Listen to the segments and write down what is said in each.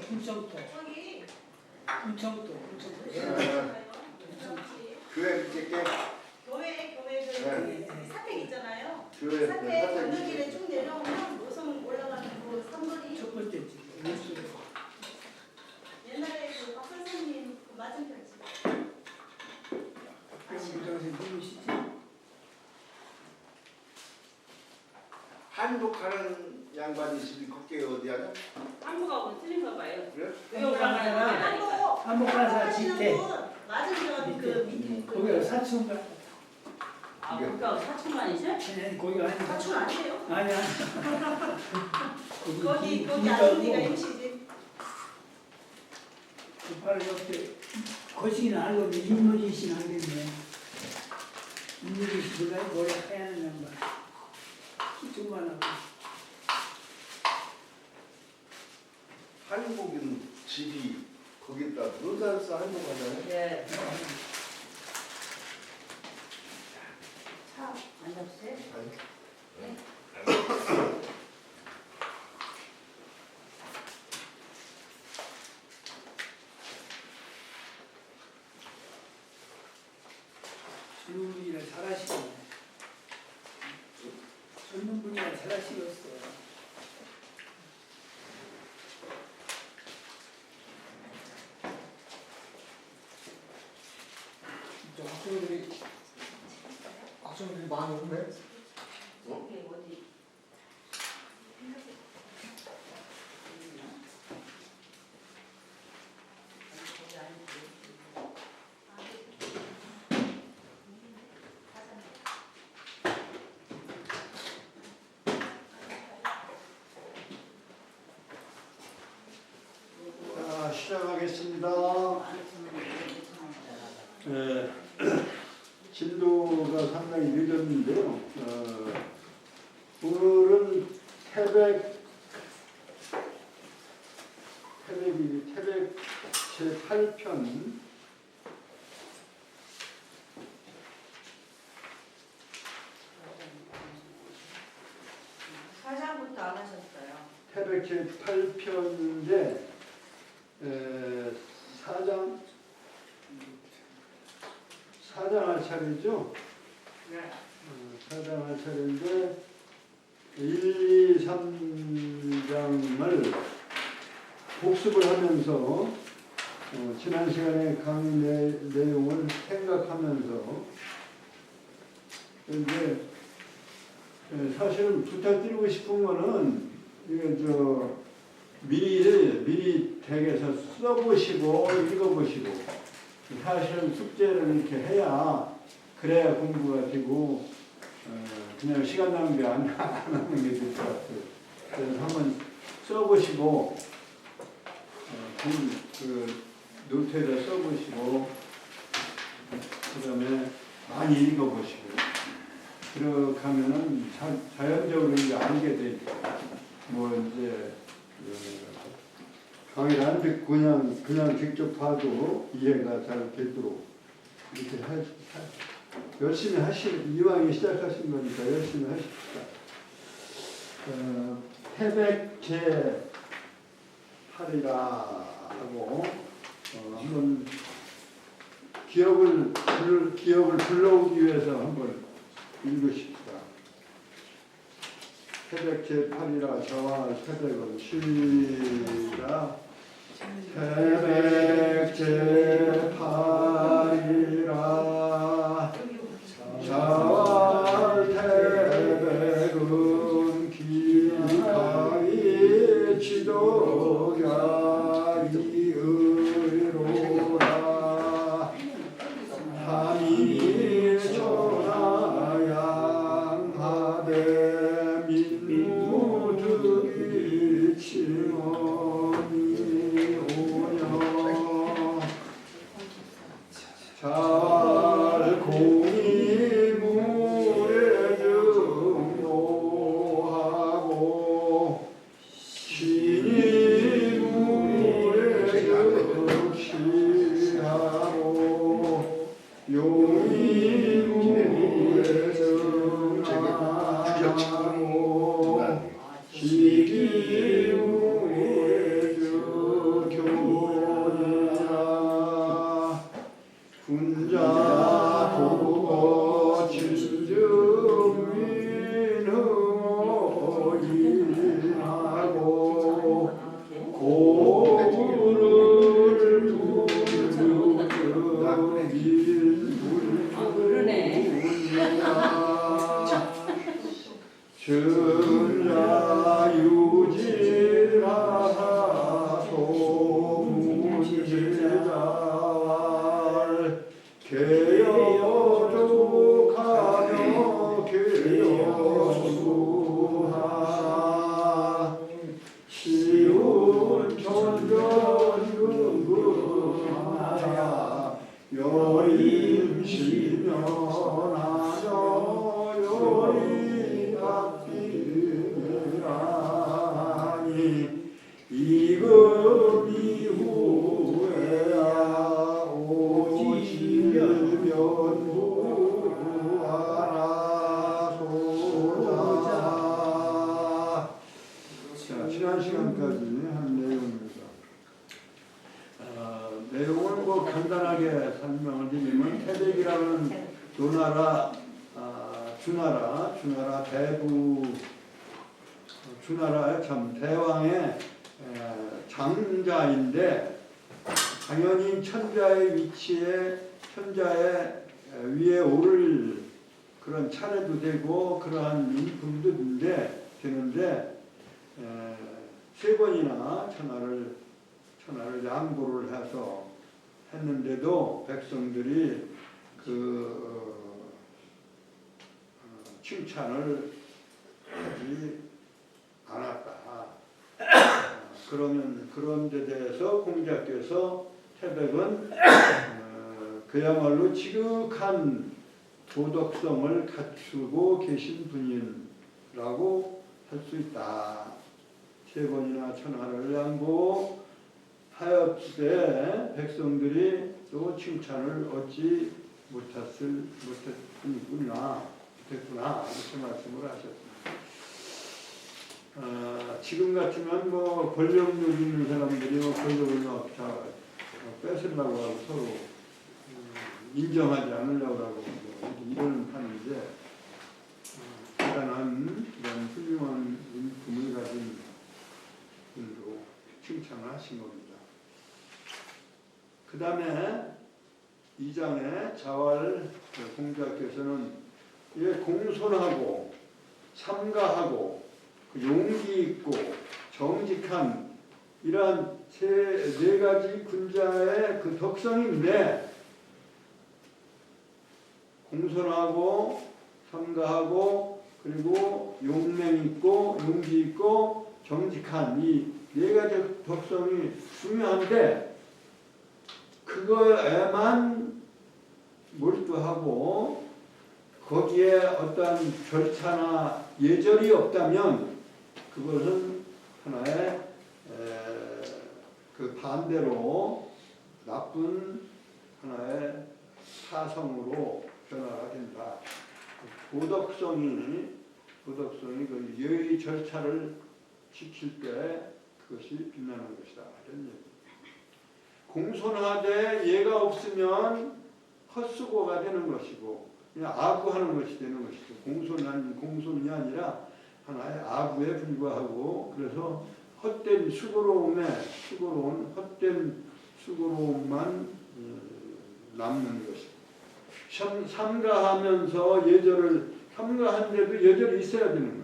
풍청도. 풍청도. 교회 밑에 교회 사택 있잖아요. 교회 사택 건너길에 쭉 내려오면 노선 올라가는 그 삼거리. 첫 번째 집. 옛날에 그 박 선생님 그 맞은편 집. 부장님 누구시지? 한복하는 양반이 있으면 거기 어디 하냐? 한국하고 틀린가 봐요. 그래? 왜 올라가는 한복가사 집회. 맞은편 그 밑에. 거기가 사춘가? 아, 그러니까 사춘만이죠? 아니 거기가 아니고. 사춘 아니에요? 아니야. 거기 아버지가 MC지. 그 바로 옆에 거시기는 알고 임노진 씨는 알겠네. 임노진 씨 몰라요? 머리 하얀 양반. 키 조그만하고. 한복은 집이 거기다 논산서 한복하잖아요. 네. 차 앉았어요? 아니. 젊은 분이라 잘하시네. 젊은 분이라 잘하시겠어요. 학생들이 많이 오네. 이게 어디? 자, 시작하겠습니다. 진도가 상당히 늦었는데요. 오늘은 태백 제8편 사장부터 안 하셨어요. 태백 제8편인데 사장 할 차례죠. 네. 사장 할 차례인데 1, 2, 3장을 복습을 하면서 지난 시간에 강의 내용을 생각하면서 이제 사실은 부탁드리고 싶은 거는 이게 미리 댁에서 써보시고 읽어보시고 사실은 숙제를 이렇게 해야 그래야 공부가 되고 그냥 시간 낭비 안 하는 게 될 것 같아요. 그래서 한번 써보시고 그 노트에다 써보시고 그 다음에 많이 읽어보시고 그렇게 하면은 자연적으로 이제 알게 되죠. 뭐 이제 강의를 안 듣고 그냥 직접 봐도 이해가 잘 되도록 이렇게 열심히 이왕에 시작하신 거니까 열심히 하십시다. 태백 제8이라 하고 한번 기억을 불러오기 위해서 한번 읽으십시다. 태백 제8이라 저와 태백은 시작. 태백 제8이라 저와 태백은 기가이 지도자 이의로라 하니 천하양하되 민무득이 칭언이 오여 자 전라 유지하사 소문제자왈 개여족하며 개여수하 시운 천전근근하야 여임시면하여 여임답비라니 이금 이후에야 오지면부하라 소자. 자, 지난 시간까지 한 내용입니다. 내용을 뭐 간단하게 설명을 드리면 태백이라는 조나라, 주나라 대부, 주나라 참 대왕의 장자인데 당연히 천자의 위치에 천자의 위에 오를 그런 차례도 되고 그러한 인품도 되는데 세 번이나 천하를 양보를 해서 했는데도 백성들이 그 칭찬을 하지 않았다. 그러면 그런 데 대해서 공자께서 태백은 그야말로 지극한 도덕성을 갖추고 계신 분이라고 할 수 있다. 세 번이나 천하를 양보하였을 백성들이 또 칭찬을 얻지 못했구나 이렇게 말씀을 하셨습니다. 지금 같으면 뭐 권력욕 있는 사람들이 뭐 권력을 막 다 뺏으려고 하고 서로 인정하지 않으려고 하고 이런 판인데 대단한 이런 훌륭한 인품을 가진 분으로 칭찬을 하신 겁니다. 그 다음에 2장의 자왈 공자께서는 공손하고 삼가하고 용기 있고 정직한 이러한 네 가지 군자의 그 덕성인데 공손하고 삼가하고 그리고 용맹 있고 용기 있고 정직한 이 네 가지 덕성이 중요한데 그거에만 몰두하고 거기에 어떤 절차나 예절이 없다면 그것은 하나의 그 반대로 나쁜 하나의 사성으로 변화가 된다. 도덕성이 그 예의 절차를 지킬 때 그것이 빛나는 것이다. 이런 얘기. 공손하되 예가 없으면 헛수고가 되는 것이고 그냥 아구하는 것이 되는 것이죠. 공손이 아니라 하나의 아구에 불과하고 그래서 헛된 헛된 수고로움만 남는 것이고 삼가하면서 삼가하는데도 예절이 있어야 되는 거예요.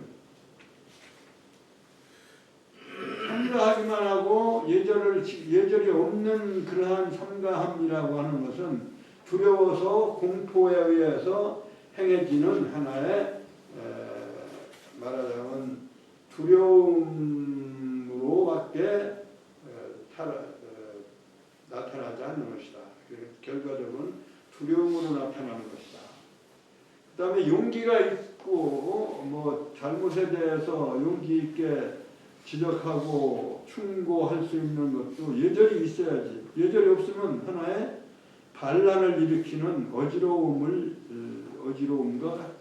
삼가하기만 하고 예절이 없는 그러한 삼가함이라고 하는 것은 두려워서 공포에 의해서 행해지는 하나의 말하자면 두려움으로밖에 나타나지 않는 것이다. 결과적으로는 두려움으로 나타나는 것이다. 그 다음에 용기가 있고 뭐 잘못에 대해서 용기 있게 지적하고 충고할 수 있는 것도 예절이 있어야지. 예절이 없으면 하나의 반란을 일으키는 어지러움과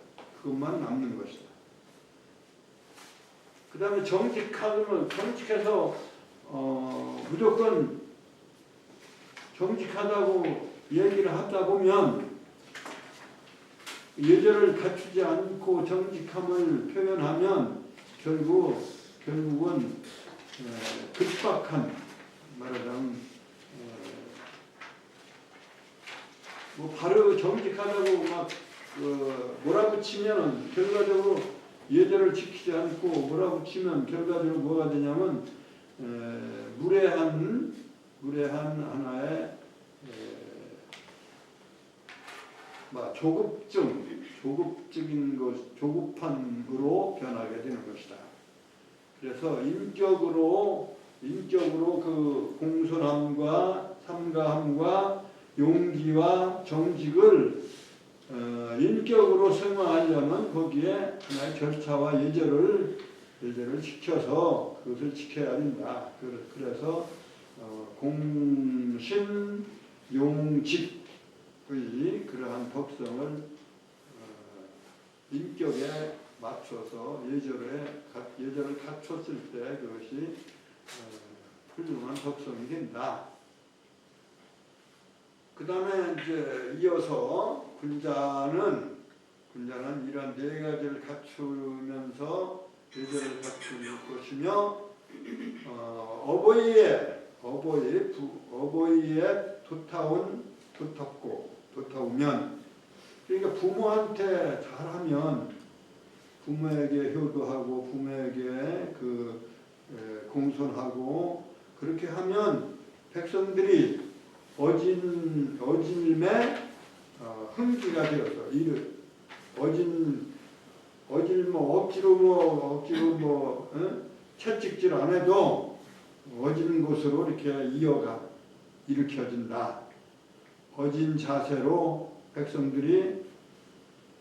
그것만 남는 것이다. 그 다음에 정직해서 무조건 정직하다고 얘기를 하다 보면 예절을 갖추지 않고 정직함을 표현하면 결국은 급박한 말하자면 뭐 바로 정직하다고 막 몰아붙이면 결과적으로 예절을 지키지 않고 몰아붙이면 결과적으로 뭐가 되냐면 무례한 하나의 조급적인 것, 조급함으로 변하게 되는 것이다. 그래서 인격으로 그 공손함과 삼가함과 용기와 정직을 인격으로 승화하려면 거기에 하나의 절차와 예절을 지켜서 그것을 지켜야 된다. 그래서 공신 용직의 그러한 덕성을 인격에 맞춰서 예절을 갖췄을 때 그것이 훌륭한 덕성이 된다. 그 다음에 이제 이어서 군자는 이런 네 가지를 갖추면서 예절을 갖출 것이며 어버이의 도타우면 그러니까 부모한테 잘하면 부모에게 효도하고 부모에게 공손하고 그렇게 하면 백성들이 어짐에 흥기가 되어서 억지로 채찍질 안 해도 어진 곳으로 이렇게 일으켜진다. 어진 자세로 백성들이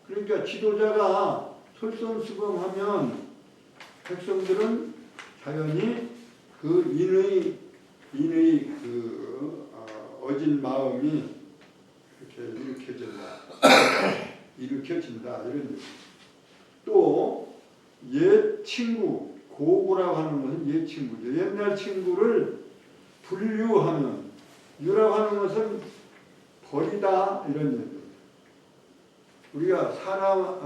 그러니까 지도자가 솔선수범하면 백성들은 자연히 그 인의 어진 마음이 이렇게 일으켜진다 이런 얘기. 또 옛 친구 고구라고 하는 것은 옛 친구죠. 옛날 친구를 분류하면 유라고 하는 것은 버리다 이런 얘기. 우리가 사람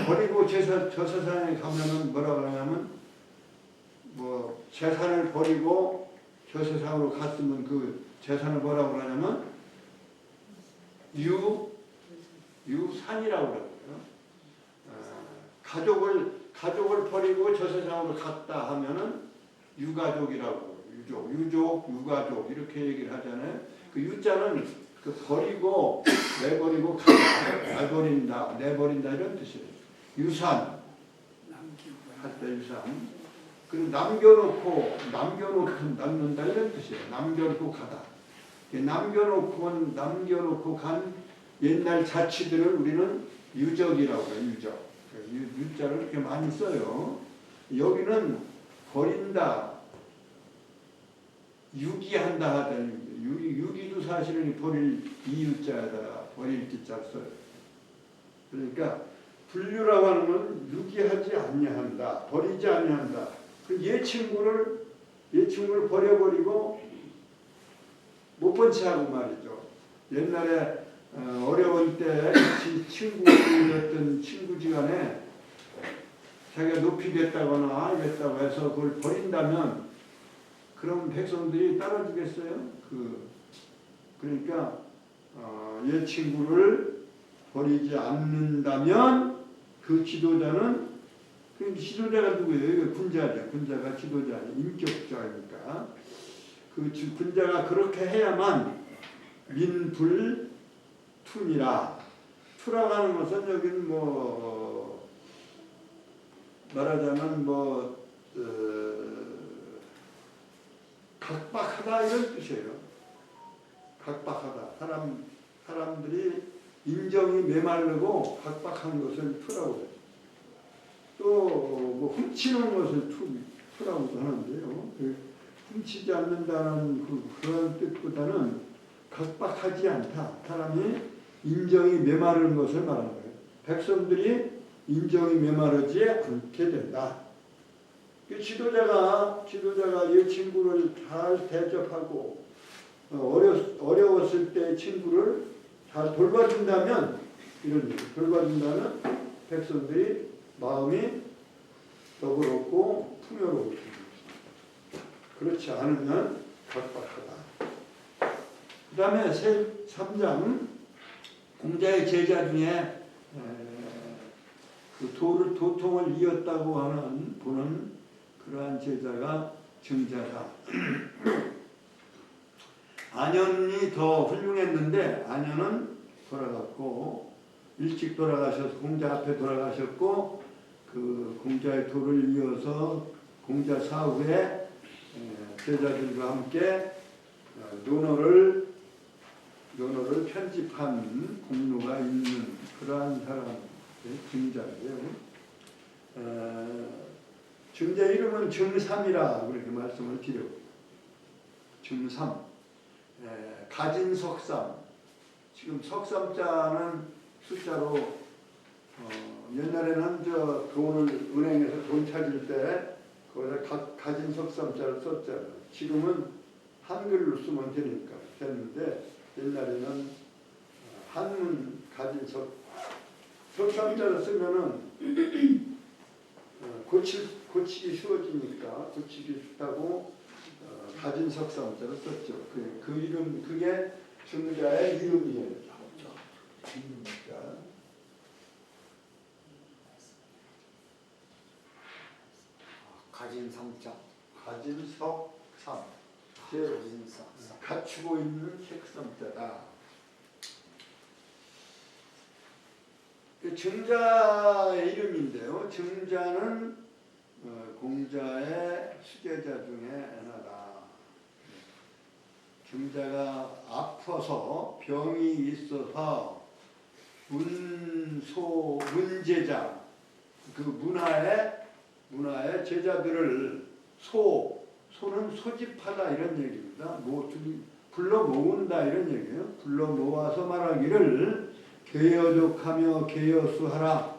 버리고 저 세상에 가면은 뭐라고 하냐면 재산을 버리고 저 세상으로 갔으면 그 재산을 뭐라고 하냐면 유산이라고 그래요. 가족을 버리고 저 세상으로 갔다 하면은 유가족이라고 유가족 이렇게 얘기를 하잖아요. 그 유자는 그 버리고 내버리고 가버린다 내버린다 이런 뜻이에요. 유산 할 때 유산. 그리고 남겨놓고 남는다 이런 뜻이에요. 남겨놓고 가다. 남겨놓고 간 옛날 자치들을 우리는 유적이라고 해요. 유적. 유자를 이렇게 많이 써요. 여기는 버린다, 유기한다 하다는 유기도 사실은 버릴 이유자에다가 버릴 기자 써요. 그러니까 분류라고 하는 건 유기하지 아니한다, 버리지 아니한다. 그 옛 친구를 버려버리고 못 본 채 하고 말이죠. 옛날에 어려울 때 친구였던 친구지간에 자기가 높이 됐다거나 이랬다고 해서 그걸 버린다면 그럼 백성들이 따라주겠어요? 그러니까 옛 친구를 버리지 않는다면 그 지도자는 그 지도자가 누구예요? 군자죠. 군자가 지도자, 인격자니까 그 군자가 그렇게 해야만 민불투니라. 투라고 하는 것은 여기는 말하자면 각박하다 이런 뜻이에요. 각박하다. 사람들이 인정이 메마르고 각박한 것을 투라고 해요. 또 훔치는 것을 투라고도 하는데요. 훔치지 않는다는 그런 뜻보다는 각박하지 않다. 사람이 인정이 메마른 것을 말하는 거예요. 백성들이 인정이 메마르지 않게 된다. 지도자가 옛 친구를 잘 대접하고 어려웠을 때 친구를 잘 돌봐준다면 돌봐준다면 백성들이 마음이 더불었고 풍요로워집니다. 그렇지 않으면 각박하다. 그 다음에 3장 공자의 제자 중에 그 도통을 이었다고 하는 보는 그러한 제자가 증자다. 안현이 더 훌륭했는데 안현은 돌아갔고 일찍 돌아가셔서 공자 앞에 돌아가셨고 그 공자의 도를 이어서 공자 사후에 제자들과 함께 논어를 편집한 공로가 있는 그러한 사람의 증자예요. 증자 이름은 증삼이라 그렇게 말씀을 드려요. 증삼, 가진 석삼. 지금 석삼자는 숫자로 옛날에는 저 돈을 은행에서 돈 찾을 때 거기다 가진 석삼자를 썼잖아요. 지금은 한글로 쓰면 되니까 됐는데 옛날에는 한문 가진 석삼자를 쓰면은 고치기 쉬워지니까 고치기 쉽다고 가진 석삼자를 썼죠. 그 이름 그게 증자의 이름이에요. 가진 삼자. 가진 석삼. 가진 삼자. 갖추고 있는 색삼자다. 증자의 이름인데요. 증자는 공자의 수제자 중에 하나다. 증자가 아파서 병이 있어서 문제자 그 문화의 제자들을 소는 소집하다 이런 얘기입니다. 불러 모은다 이런 얘기예요. 불러 모아서 말하기를 개여족하며 개여수하라.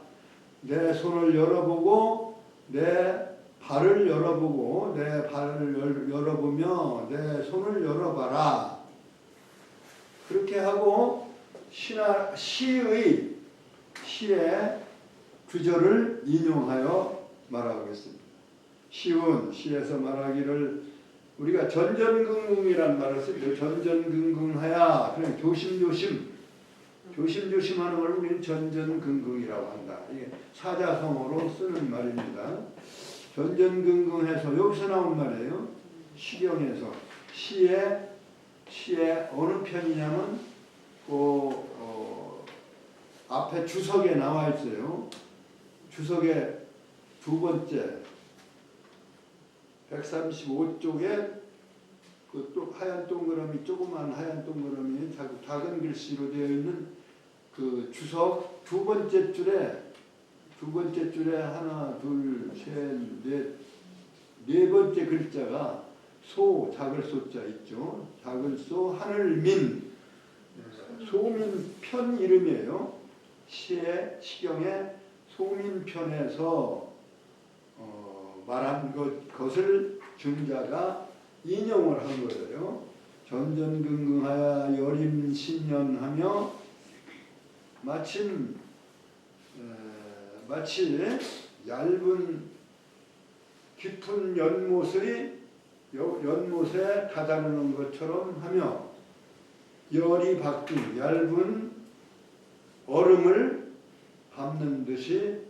내 손을 열어보고 내 발을 열어보고 내 발을 열어보며 내 손을 열어봐라. 그렇게 하고 시의 구절을 인용하여 말하겠습니다. 시에서 말하기를 우리가 전전긍긍이란 말을 쓰죠. 전전긍긍하야. 그냥 조심조심하는 걸 우리는 전전긍긍이라고 한다. 이게 사자성어로 쓰는 말입니다. 전전긍긍해서 여기서 나온 말이에요. 시경에서 시에 어느 편이냐면 앞에 주석에 나와 있어요. 주석의 두 번째 135쪽에 그 하얀 동그라미 조그만 하얀 동그라미 작은 글씨로 되어 있는 그 주석 두 번째 줄에 하나 둘 셋 네 번째 글자가 작을 소자 있죠. 작을 소 하늘민 소민편 이름이에요. 시경의 소민편에서 말한 것을 증자가 인용을 한 거예요. 전전긍긍하여 여림신년하며 마치 얇은 깊은 연못에 다다르는 것처럼 하며 열이 바뀐 얇은 얼음을 밟는 듯이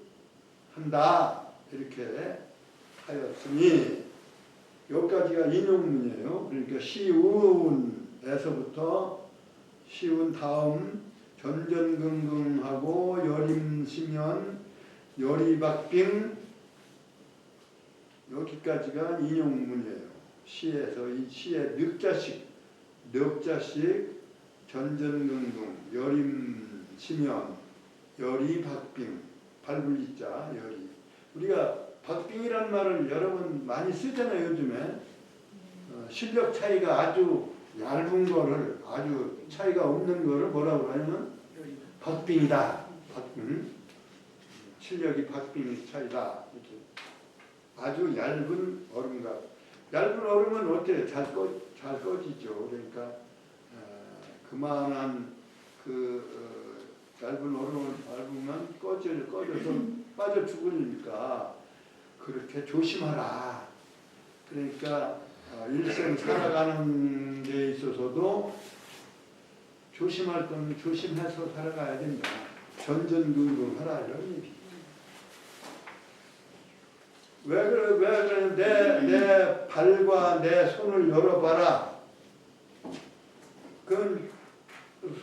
한다. 이렇게 하였으니 여기까지가 인용문이에요. 그러니까 시운에서부터 시운 다음 전전긍긍하고 여림시면 열이박빙 여기까지가 인용문이에요. 시에서 이 시의 넉자씩 전전긍긍 여림시면 열이박빙 발굴리자 열이 우리가 박빙이라는 말을 여러 번 많이 쓰잖아요. 요즘에 실력 차이가 아주 얇은 거를 아주 차이가 없는 거를 뭐라고 하냐면 박빙이다. 박빙. 실력이 박빙이 차이다. 이렇게 아주 얇은 얼음과 얇은 얼음은 어때요? 잘 꺼지죠. 그러니까 그만한 얇은 얼음을 밟으면 꺼져서 빠져 죽으니까 그렇게 조심하라. 그러니까 일생 살아가는 데 있어서도 조심할 건 조심해서 살아가야 된다. 전전긍긍하라 이런 얘기. 왜 그래, 왜 그래, 내 발과 내 손을 열어봐라. 그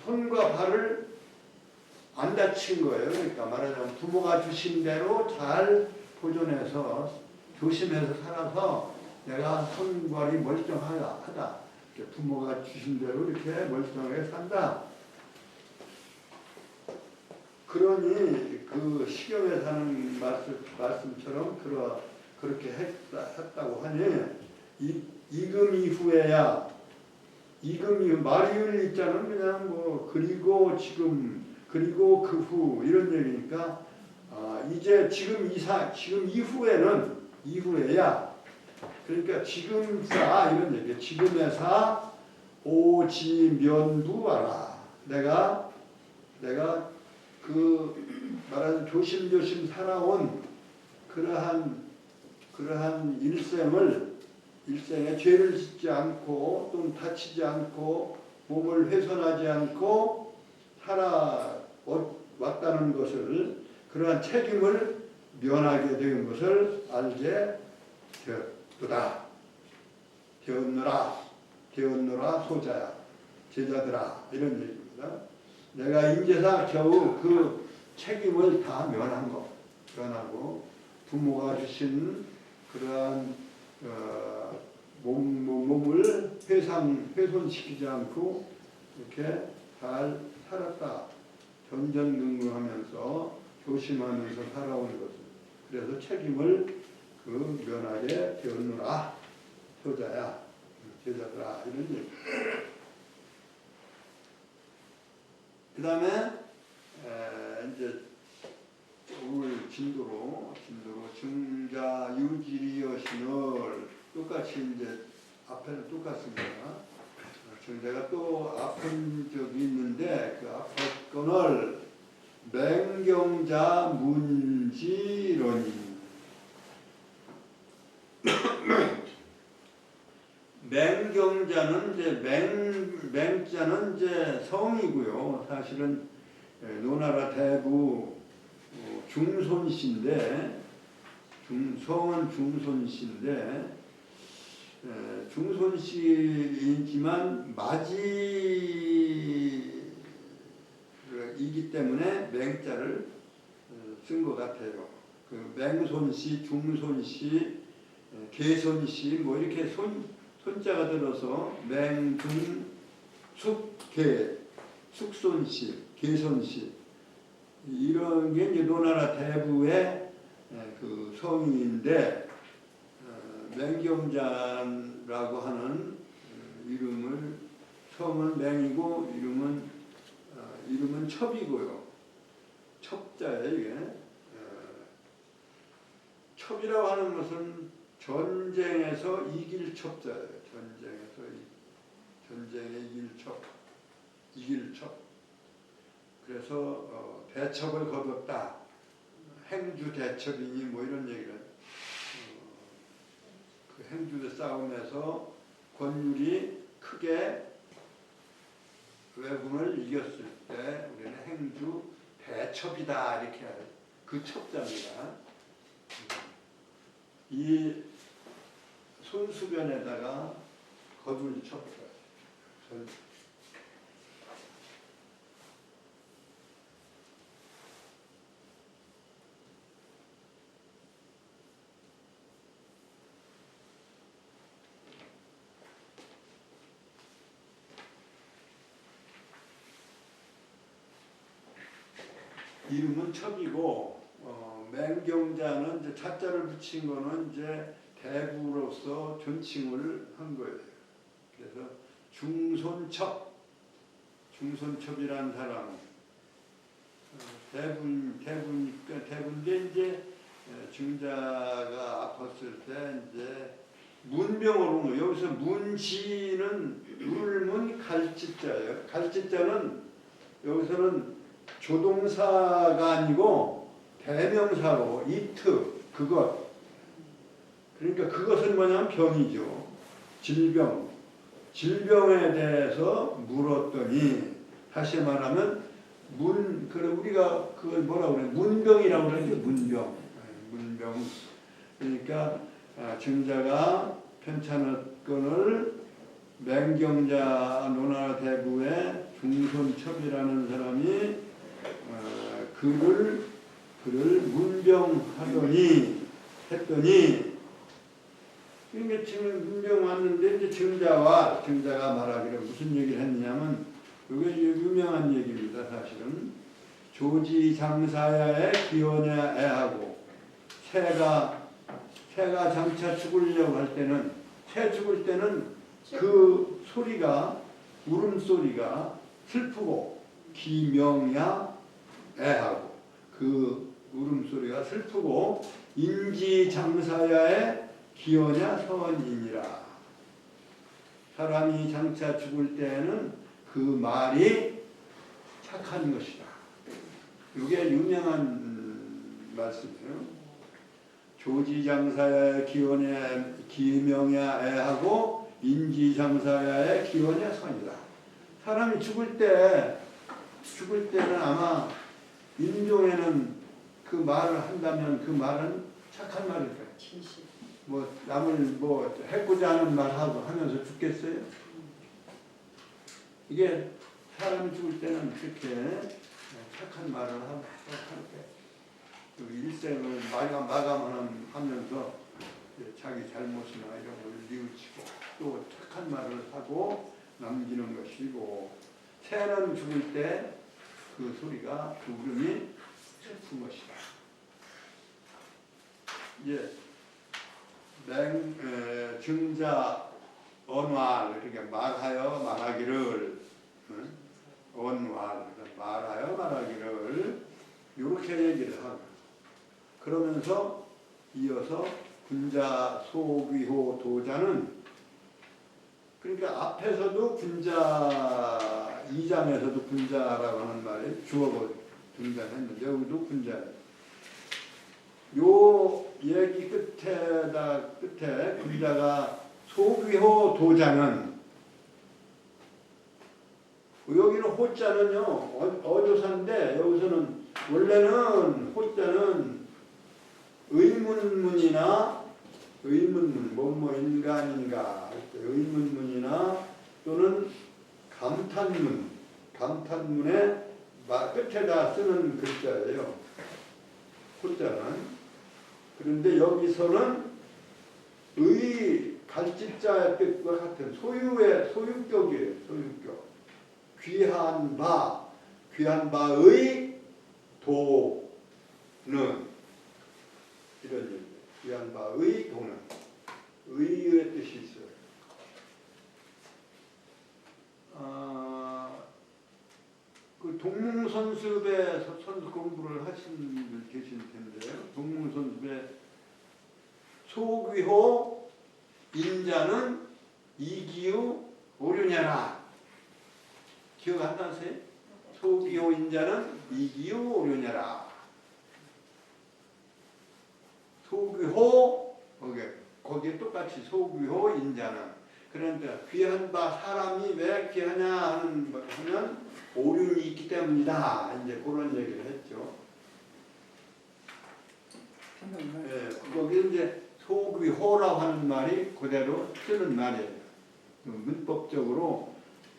손과 발을 안 다친 거예요. 그러니까 말하자면 부모가 주신 대로 잘 보존해서 조심해서 살아서 내가 손발이 멀쩡하다. 부모가 주신 대로 이렇게 멀쩡하게 산다. 그러니 그 시경에 사는 말씀처럼 그렇게 했다고 하니 이금 이후에야 이금 이후 마리을 있자는 그냥 뭐 그리고 지금 그리고 그 후 이런 얘기니까 이제 지금 이후에야 그러니까 지금사 이런 얘기 지금에사 오지면부하라 내가 그 말하는 조심조심 살아온 그러한 일생에 죄를 짓지 않고 또 다치지 않고 몸을 훼손하지 않고 살아왔다는 것을 그러한 책임을 면하게 된 것을 알게 되었노라 소자야 제자들아 이런 얘기입니다. 내가 인제사 겨우 그 책임을 다 면하고 부모가 주신 그러한 몸을 훼손시키지 않고 이렇게 잘 살았다. 전전긍긍하면서 조심하면서 살아온 것을 그래서 책임을 면하게 되었노라 효자야 제자들아 이런 얘기. 그 다음에 이제 오늘 진도로 증자 유지리 여신을 똑같이 이제 앞에는 똑같습니다. 증자가 또 아픈 적이 있는데 그 아팠건을 맹경자 문지론이 맹경자는 이제 맹자는 이제 성이고요. 사실은 노나라 대부 중손씨인데 성은 중손씨인데 중손씨이지만 마지이기 때문에 맹자를 쓴 것 같아요. 그 맹손씨, 중손씨, 개손씨 뭐 이렇게 손자가 들어서 맹중 숙개 숙손씨, 개손씨 이런 게 이제 노나라 대부의 그 성인인데 맹경자라고 하는 이름을 성은 맹이고 이름은 첩이고요. 첩자예요 이게. 첩이라고 하는 것은 전쟁에서 이길 첩자예요. 전쟁에 이길 첩. 그래서 대첩을 거뒀다. 행주 대첩이니 뭐 이런 얘기를. 그 행주 싸움에서 권율이 크게 왜군을 이겼을 때 우리는 행주 대첩이다 이렇게 해요. 그 첩자입니다. 이 손수변에다가 거둘 첩자. 이름은 첩이고 맹경자는 이제 자자를 붙인 거는 이제 대부로서 존칭을 한 거예요. 그래서 중손첩이라는 사람 대부인데 이제 증자가 아팠을 때 이제 문병으로 여기서 문지는 울문 갈지자예요. 갈지자는 여기서는 조동사가 아니고 대명사로 이트 그것 그러니까 그것은 뭐냐면 병이죠. 질병에 대해서 물었더니 다시 말하면 그래 우리가 그걸 뭐라고 그래 문병이라고 그러죠. 문병 그러니까 증자가 편찬권을 맹경자 논하대부의 중손첩이라는 사람이 글을 문병하더니 했더니 이게 지금 문병 왔는데 이제 증자가 말하기를 무슨 얘기를 했냐면 이게 유명한 얘기입니다. 사실은 조지 장사야의 기원야 애하고 새가 장차 죽으려고 할 때는 새 죽을 때는 그 소리가 울음소리가 슬프고 기명야 애하고 그 울음소리가 슬프고 인지장사야의 기원야 서원이니라. 사람이 장차 죽을 때에는 그 말이 착한 것이다. 이게 유명한 말씀이에요. 조지장사야의 기명야 애하고 인지장사야의 기원야 선이다. 사람이 죽을 때는 아마 인종에는 그 말을 한다면 그 말은 착한 말일 거예요. 진실. 뭐 남을 뭐 해코자 하는 말 하면서 죽겠어요? 이게 사람이 죽을 때는 그렇게 착한 말을 하고 일생을 마감하면서 자기 잘못이나 이런 걸 뉘우치고 또 착한 말을 하고 남기는 것이고 새는 죽을 때 그 소리가 그 울음이 슬픈 것이다. 이제 증자 언왈 이렇게 말하기를 언왈 말하기를 이렇게 얘기를 하고 그러면서 이어서 군자 소귀호 도자는 그러니까 앞에서도 군자 2장에서도 군자라고 하는 말이 주어가 등장했는데 여기도 군자예요. 요 얘기 끝에 군자가 소귀호 도자는 여기는 호자는요 어조사인데 여기서는 원래는 호자는 의문문이나 의문문 뭐뭐 인간인가 의문문이나 또는 감탄문의 끝에다 쓰는 글자예요. 호자는. 그런데 여기서는 의 갈짓자의 뜻과 같은 소유격이에요. 소유격. 귀한 바의 도는 이런 얘기. 귀한 바의 도는 의의 뜻이 있어요. 그 동문선습에 선수 공부를 하신 분들 계실 텐데요. 동문선습에 소귀호 인자는 이기우 오류냐라. 기억 안 나세요? 소귀호 인자는 이기우 오류냐라. 소귀호 거기에 똑같이 소귀호 인자는 그런데 귀한 바 사람이 왜 귀하냐 하면 오륜이 있기 때문이다. 이제 그런 얘기를 했죠. 거기 이제 소귀호라고 하는 말이 그대로 쓰는 말이에요. 문법적으로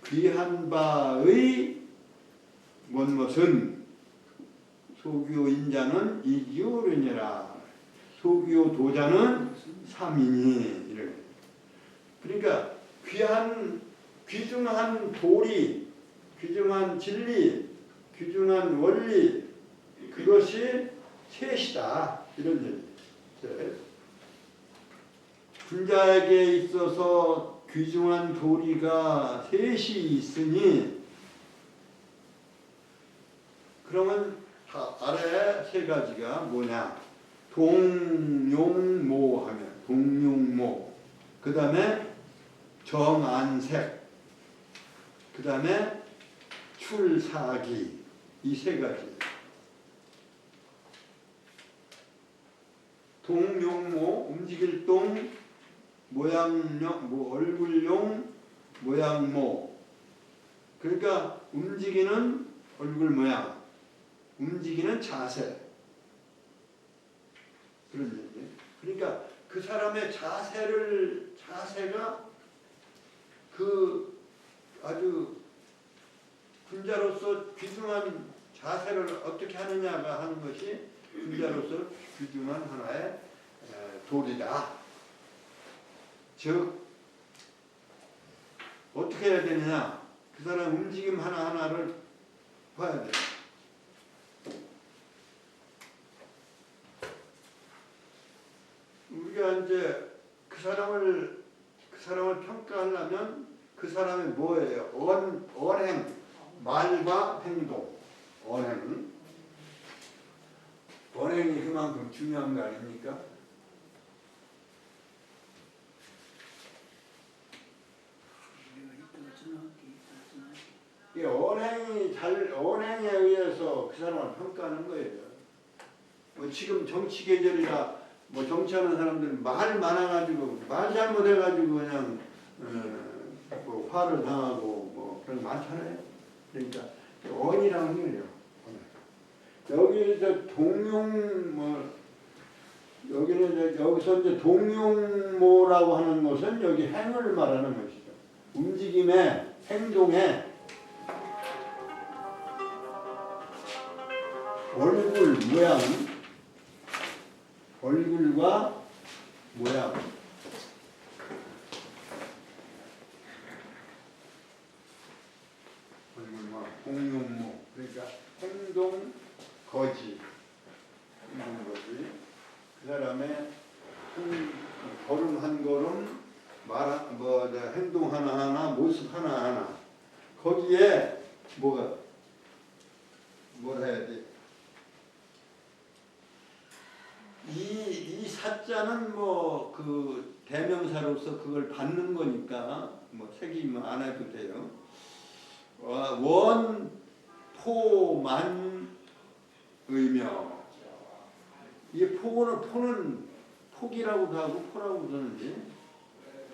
귀한 바의 무엇은 소귀호 인자는 이기오르니라. 소귀호 도자는 삼이니 이렇게. 그러니까 귀중한 도리, 귀중한 진리, 귀중한 원리 그것이 셋이다 이런 얘기죠. 군자에게 있어서 귀중한 도리가 셋이 있으니 그러면 아래 세 가지가 뭐냐? 동용모 하면 동용모 그 다음에 정안색 그 다음에 출사기 이 세 가지. 동용모 움직일 동 모양용 얼굴용 모양모 그러니까 움직이는 얼굴 모양 움직이는 자세 그런 얘기. 그러니까 그 사람의 자세가 그 아주 군자로서 귀중한 자세를 어떻게 하느냐가 하는 것이 군자로서 귀중한 하나의 도리다. 즉 어떻게 해야 되느냐? 그 사람 움직임 하나하나를 봐야 돼요. 우리가 이제 그 사람을 평가하려면 그 사람이 뭐예요? 언행, 말과 행동. 언행이 그만큼 중요한 거 아닙니까? 이 언행에 의해서 그 사람을 평가하는 거예요. 뭐 지금 정치 계절이라 뭐 정치하는 사람들 말 많아가지고 말 잘못해가지고 그냥 뭐 화를 당하고 뭐 그런 거 많잖아요. 그러니까 언이라는 거예요. 여기서 동용 뭐 여기는 여기서 이제 동용모라고 하는 것은 여기 행을 말하는 것이죠. 움직임의 행동의 얼굴 모양, 얼굴과 모양. 얼굴과 공용모. 그러니까 행동 거지. 그 사람의 걸음 한 걸음, 행동 하나하나, 모습 하나하나. 거기에 뭐라 해야 돼? 이 사자는 뭐 그 대명사로서 그걸 받는 거니까 뭐 책임 안 해도 돼요. 원, 포, 만, 의며. 이 포는 폭이라고도 하고 포라고도 하는데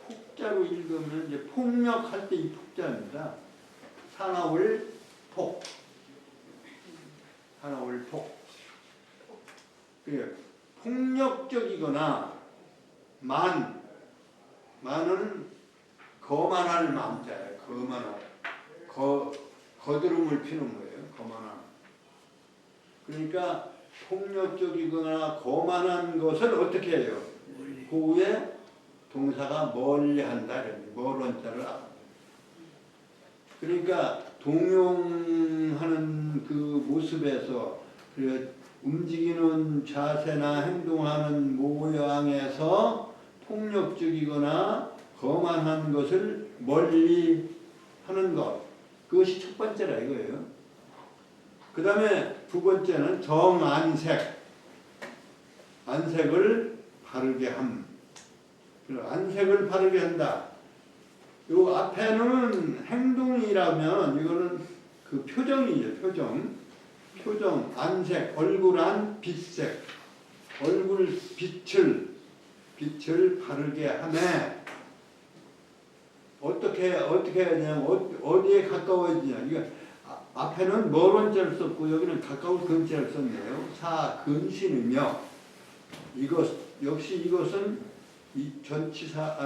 폭자로 읽으면 이제 폭력할 때 이 폭자입니다. 하나올 폭. 그래. 폭력적이거나 만은 거만할 만자예요. 거드름을 피는 거예요. 거만함. 그러니까 폭력적이거나 거만한 것을 어떻게 해요? 그 후에 동사가 멀리한다. 멀원자를 그러니까 동용하는 그 모습에서 움직이는 자세나 행동하는 모양에서 폭력적이거나 거만한 것을 멀리 하는 것. 그것이 첫 번째라 이거예요. 그 다음에 두 번째는 정안색. 안색을 바르게 함. 안색을 바르게 한다. 요 앞에는 행동이라면 이거는 그 표정이죠. 표정, 안색, 얼굴안, 빛색. 얼굴 빛을 바르게 하매 어떻게 하냐면 어디에 가까워지냐. 이거 앞에는 멀은자를 썼고 여기는 가까운 근자를 썼네요. 근신이며 역시 이것은 이 전치사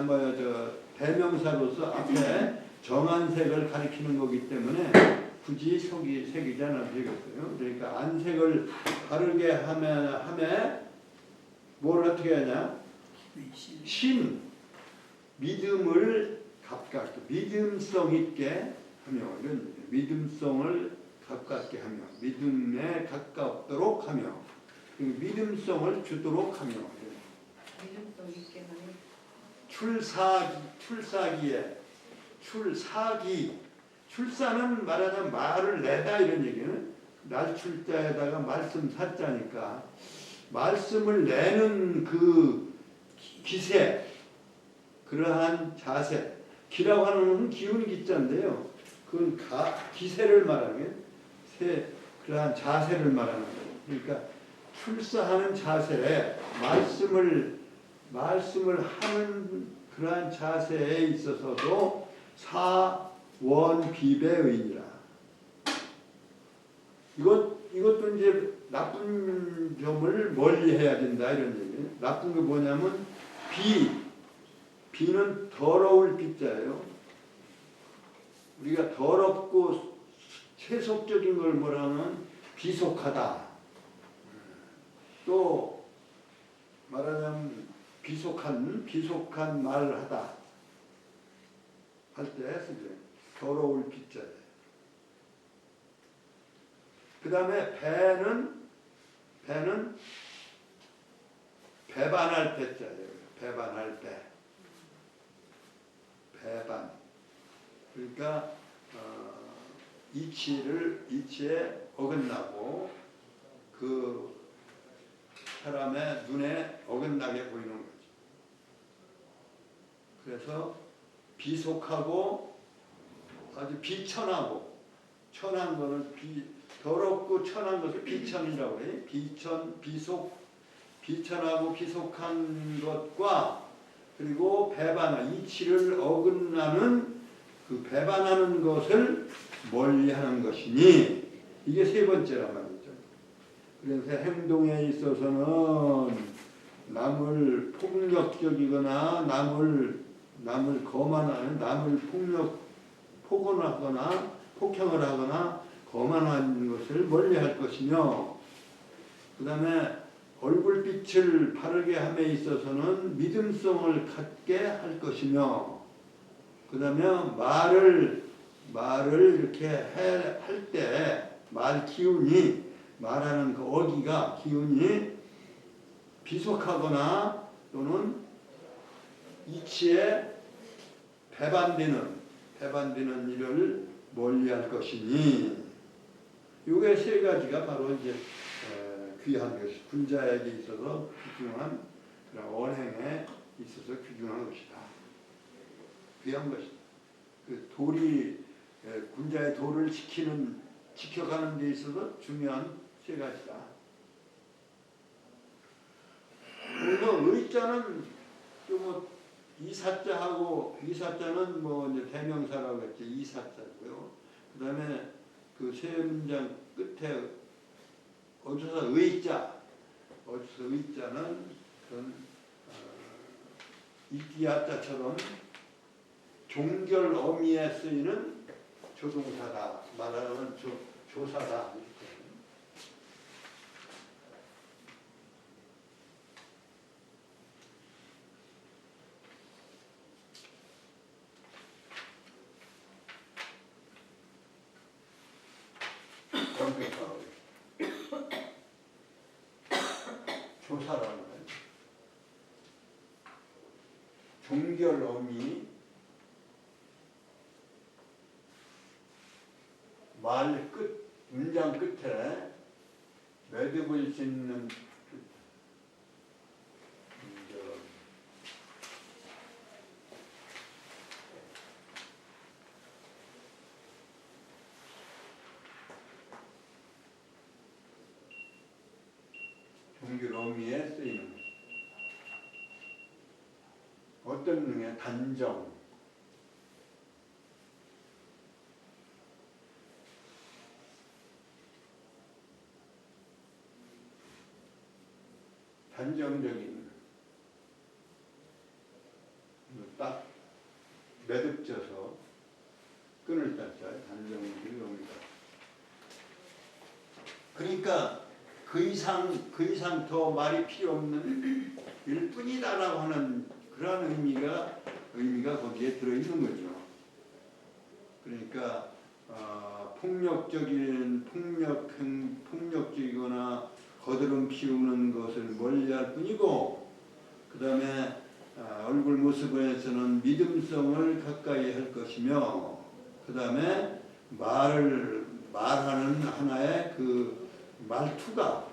대명사로서 앞에 정안색을 가리키는 거기 때문에 굳이 새기지 않아도 되겠어요. 그러니까 안색을 바르게 하며 뭘 어떻게 하냐? 믿음을 가깝게, 믿음성 있게 하며, 이런 믿음성을 가깝게 하며, 믿음에 가깝도록 하며, 믿음성을 주도록 하며, 믿음성 있게 하는 출사는 말하자면 말을 내다 이런 얘기는 날출자에다가 말씀 사자니까 말씀을 내는 그 기세, 그러한 자세. 기라고 하는 것은 기운 기자인데요. 그건 기세를 말하면 그러한 자세를 말하는 거예요. 그러니까 출사하는 자세에 말씀을 하는 그러한 자세에 있어서도 사원비배의니라. 이것도 이제 나쁜 점을 멀리 해야 된다 이런 얘기예요. 나쁜 게 뭐냐면 비는 더러울 비자예요. 우리가 더럽고 세속적인 걸 뭐라면 비속하다. 또 말하자면 비속한 말을 하다 할 때 쓰죠. 더러울 비자예요. 그 다음에 배는 배반할 배자예요. 배반할 배. 배반. 그러니까 이치에 어긋나고 그 사람의 눈에 어긋나게 보이는 거죠. 그래서 비속하고 아주 비천하고 천한 거는 더럽고 천한 것을 비천이라고 해요. 비천하고 비속한 것과 그리고 배반한 이치를 어긋나는 그 배반하는 것을 멀리하는 것이니 이게 세 번째란 말이죠. 그래서 행동에 있어서는 남을 폭력적이거나 남을 거만하는 남을 폭언하거나 폭행을 하거나 거만한 것을 멀리할 것이며 그 다음에 얼굴빛을 바르게 함에 있어서는 믿음성을 갖게 할 것이며 그 다음에 말을 이렇게 할 때 말 기운이 말하는 그 어기가 기운이 비속하거나 또는 이치에 배반되는 일을 멀리할 것이니 이게 세 가지가 바로 이제 귀한 것이 군자에게 있어서 귀중한 그런 언행에 있어서 귀중한 것이다. 귀한 것이다. 그 군자의 도를 지켜가는 데 있어서 중요한 세 가지다. 그리고 의자는 뭐 이사자하고 이사자는 뭐 이제 대명사라고 했지 이사자고요. 그다음에 그 세 문장 끝에 어디서 의자는 그런 이기야자처럼 종결 어미에 쓰이는 조동사다. 말하는 조사다. 조사라는 거예요. 종결 어미 말 끝, 문장 끝에 매듭을 짓는 종결 어미에 쓰이는 어떤 능에 단정 단정적인 딱 매듭져서 끈을 땄자 단정적인 겁니다. 그러니까 그 이상 더 말이 필요 없는 일뿐이다라고 하는 그런 의미가 거기에 들어있는 거죠. 그러니까 폭력적이거나 거드름 피우는 것을 멀리할 뿐이고 그 다음에 얼굴 모습에서는 믿음성을 가까이 할 것이며 그 다음에 말하는 하나의 그 말투가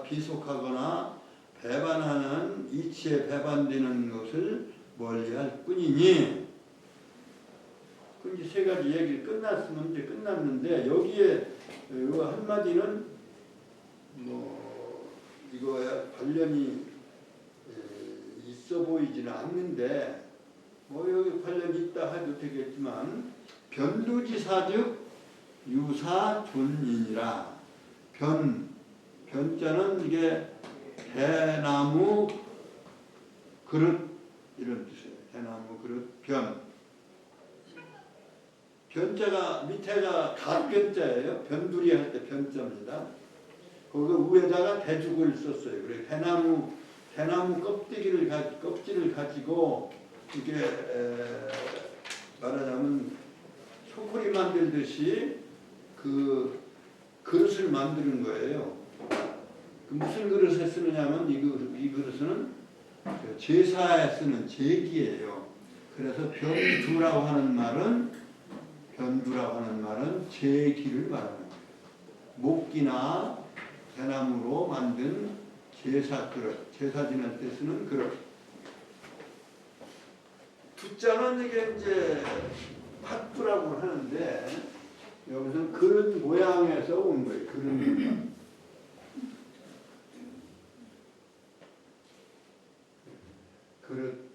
비속하거나 배반하는 이치에 배반되는 것을 멀리할 뿐이니 그 이제 세 가지 얘기 끝났으면 이제 끝났는데 여기에 한마디는 뭐 이거야 관련이 있어 보이지는 않는데 뭐 여기 관련이 있다 해도 되겠지만 변두지사즉 유사존인이라 변자는 이게 대나무 그릇 이런 뜻이에요. 대나무 그릇 변자가 밑에가 갓변자예요. 변두리 할 때 변자입니다. 거기 위에다가 대죽을 썼어요. 그래 대나무 껍질을 가지고 이게 말하자면 소쿠리 만들듯이 그 그릇을 만드는 거예요. 그 무슨 그릇에 쓰느냐면 이 그릇은 제사에 쓰는 제기예요. 그래서 변두라고 하는 말은 제기를 말하는 거예요. 목기나 대나무로 만든 제사 그릇, 제사 지낼 때 쓰는 그릇. 두자는 이게 이제 팥두라고 하는데 여기서는 그릇 모양에서 온 거예요. 그릇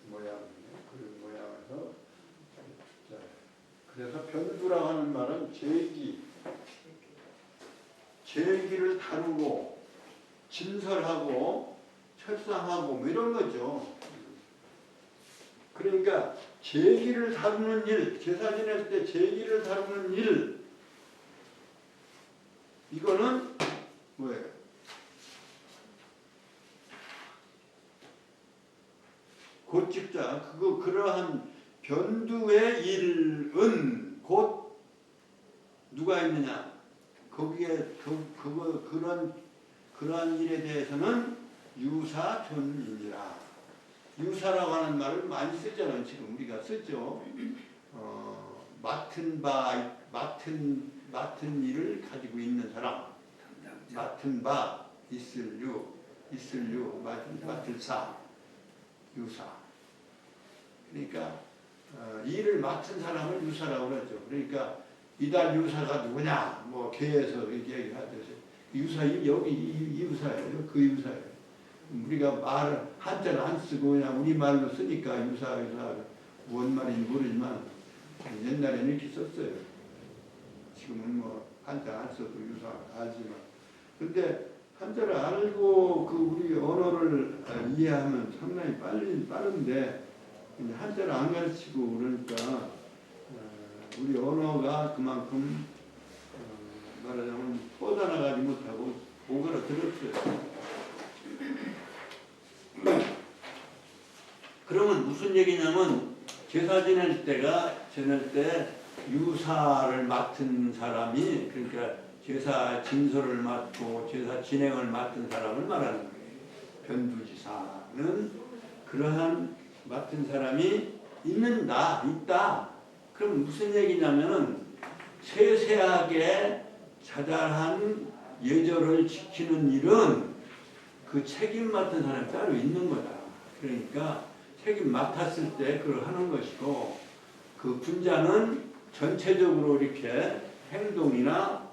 모양. 그릇 모양에서 그래서 변두라고 하는 말은 제기를 다루고 진설하고 협상하고 뭐 이런 거죠. 그러니까 제기를 다루는 일, 제사 지낼 때 제기를 다루는 일, 이거는 뭐예요? 곧직자 그러한 변두의 일은 곧 누가 있느냐? 거기에 그러한 일에 대해서는 유사존이니라. 유사라고 하는 말을 많이 쓰잖아요. 지금 우리가 쓰죠. 맡은 일을 가지고 있는 사람, 맡은 바 있을 유 맡을 사 유사. 그러니까 일을 맡은 사람을 유사라고 그러죠. 그러니까 이달 유사가 누구냐? 뭐 개에서 얘기하듯이 유사 여기 이 유사예요. 그 유사예요. 우리가 말을 한자를 안 쓰고 그냥 우리 말로 쓰니까 유사 뭔 말인지 모르지만 옛날에는 이렇게 썼어요. 지금은 뭐 한자 안 써도 유사 알지만. 근데 한자를 알고 그 우리 언어를 이해하면 상당히 빠른데 한자를 안 가르치고 그러니까 우리 언어가 그만큼 말하자면 뻗어나가지 못하고 오그라들었어요. 그러면 무슨 얘기냐면 제사 지낼 때 유사를 맡은 사람이 그러니까 제사 진설을 맡고 제사 진행을 맡은 사람을 말하는 거예요. 변두지사는 그러한 맡은 사람이 있다. 그럼 무슨 얘기냐면은 세세하게 자잘한 예절을 지키는 일은 그 책임 맡은 사람이 따로 있는 거다. 그러니까 책임 맡았을 때 그걸 하는 것이고 그 분자는 전체적으로 이렇게 행동이나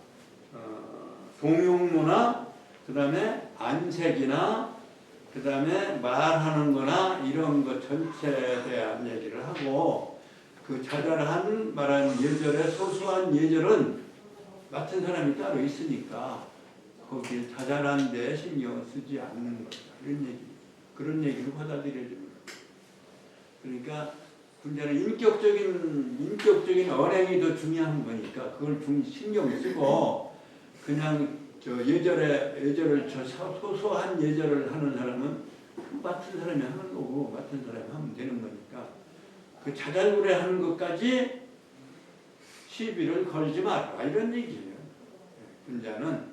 동용모나 그 다음에 안색이나 그 다음에 말하는 거나 이런 것 전체에 대한 얘기를 하고 그 자잘한 말하는 예절에 소소한 예절은 맡은 사람이 따로 있으니까 거기에 자잘한 데 신경을 쓰지 않는 거다. 그런 얘기를 받아들여집니다. 그러니까 분자는 인격적인 언행이 더 중요한 거니까 그걸 신경 쓰고 그냥 예절을 소소한 예절을 하는 사람은 맡은 사람이 하는 거고 맡은 사람이 하면 되는 거니까 그 자잘구레 하는 것까지 시비를 걸지 마라 이런 얘기예요. 분자는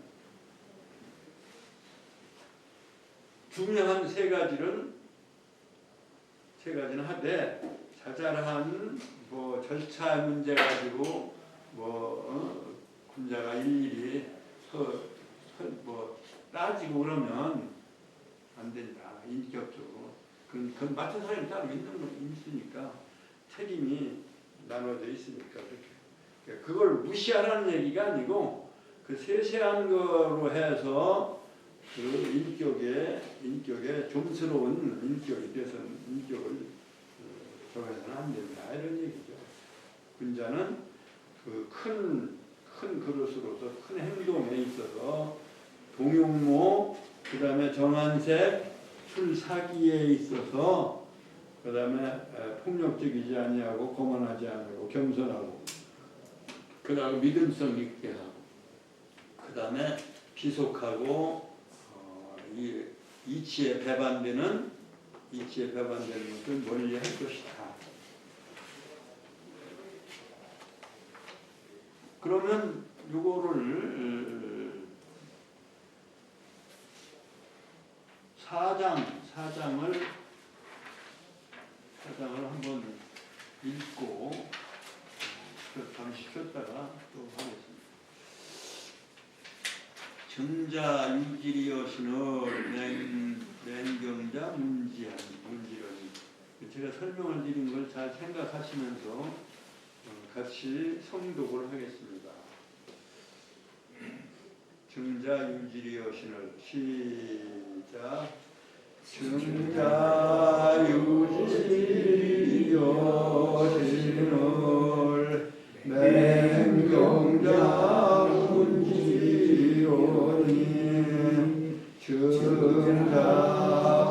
중요한 세 가지는 하되 자잘한 뭐 절차 문제 가지고 분자가 일일이 따지고 그러면 안 된다. 인격적으로 그건 맡은 사람이 따로 있으니까 책임이 나눠져 있으니까 그렇게 그걸 무시하라는 얘기가 아니고 그 세세한 거로 해서 그 인격에 좀스러운 인격이 돼서는 인격을 정해서는 안 된다 이런 얘기죠. 군자는 그 큰 큰 그릇으로서 큰 행동에 있어서 동용모, 그 다음에 정한색, 술 사기에 있어서 그 다음에 폭력적이지 아니하고 거만하지 않고 겸손하고 그 다음에 믿음성 있게 하고 그 다음에 비속하고 이 이치에 배반되는 것을 멀리할 것이다. 그러면 요거를 사장을 한번 읽고 잠시 쉬었다가 또 하겠습니다. 정자 유지리 여신을 맹경자 문지러니 제가 설명을 드린 걸 잘 생각하시면서 같이 성독을 하겠습니다. 정자 유지리 여신을 시작. 정자 유지리 여신을 맹경자 문지러니 정자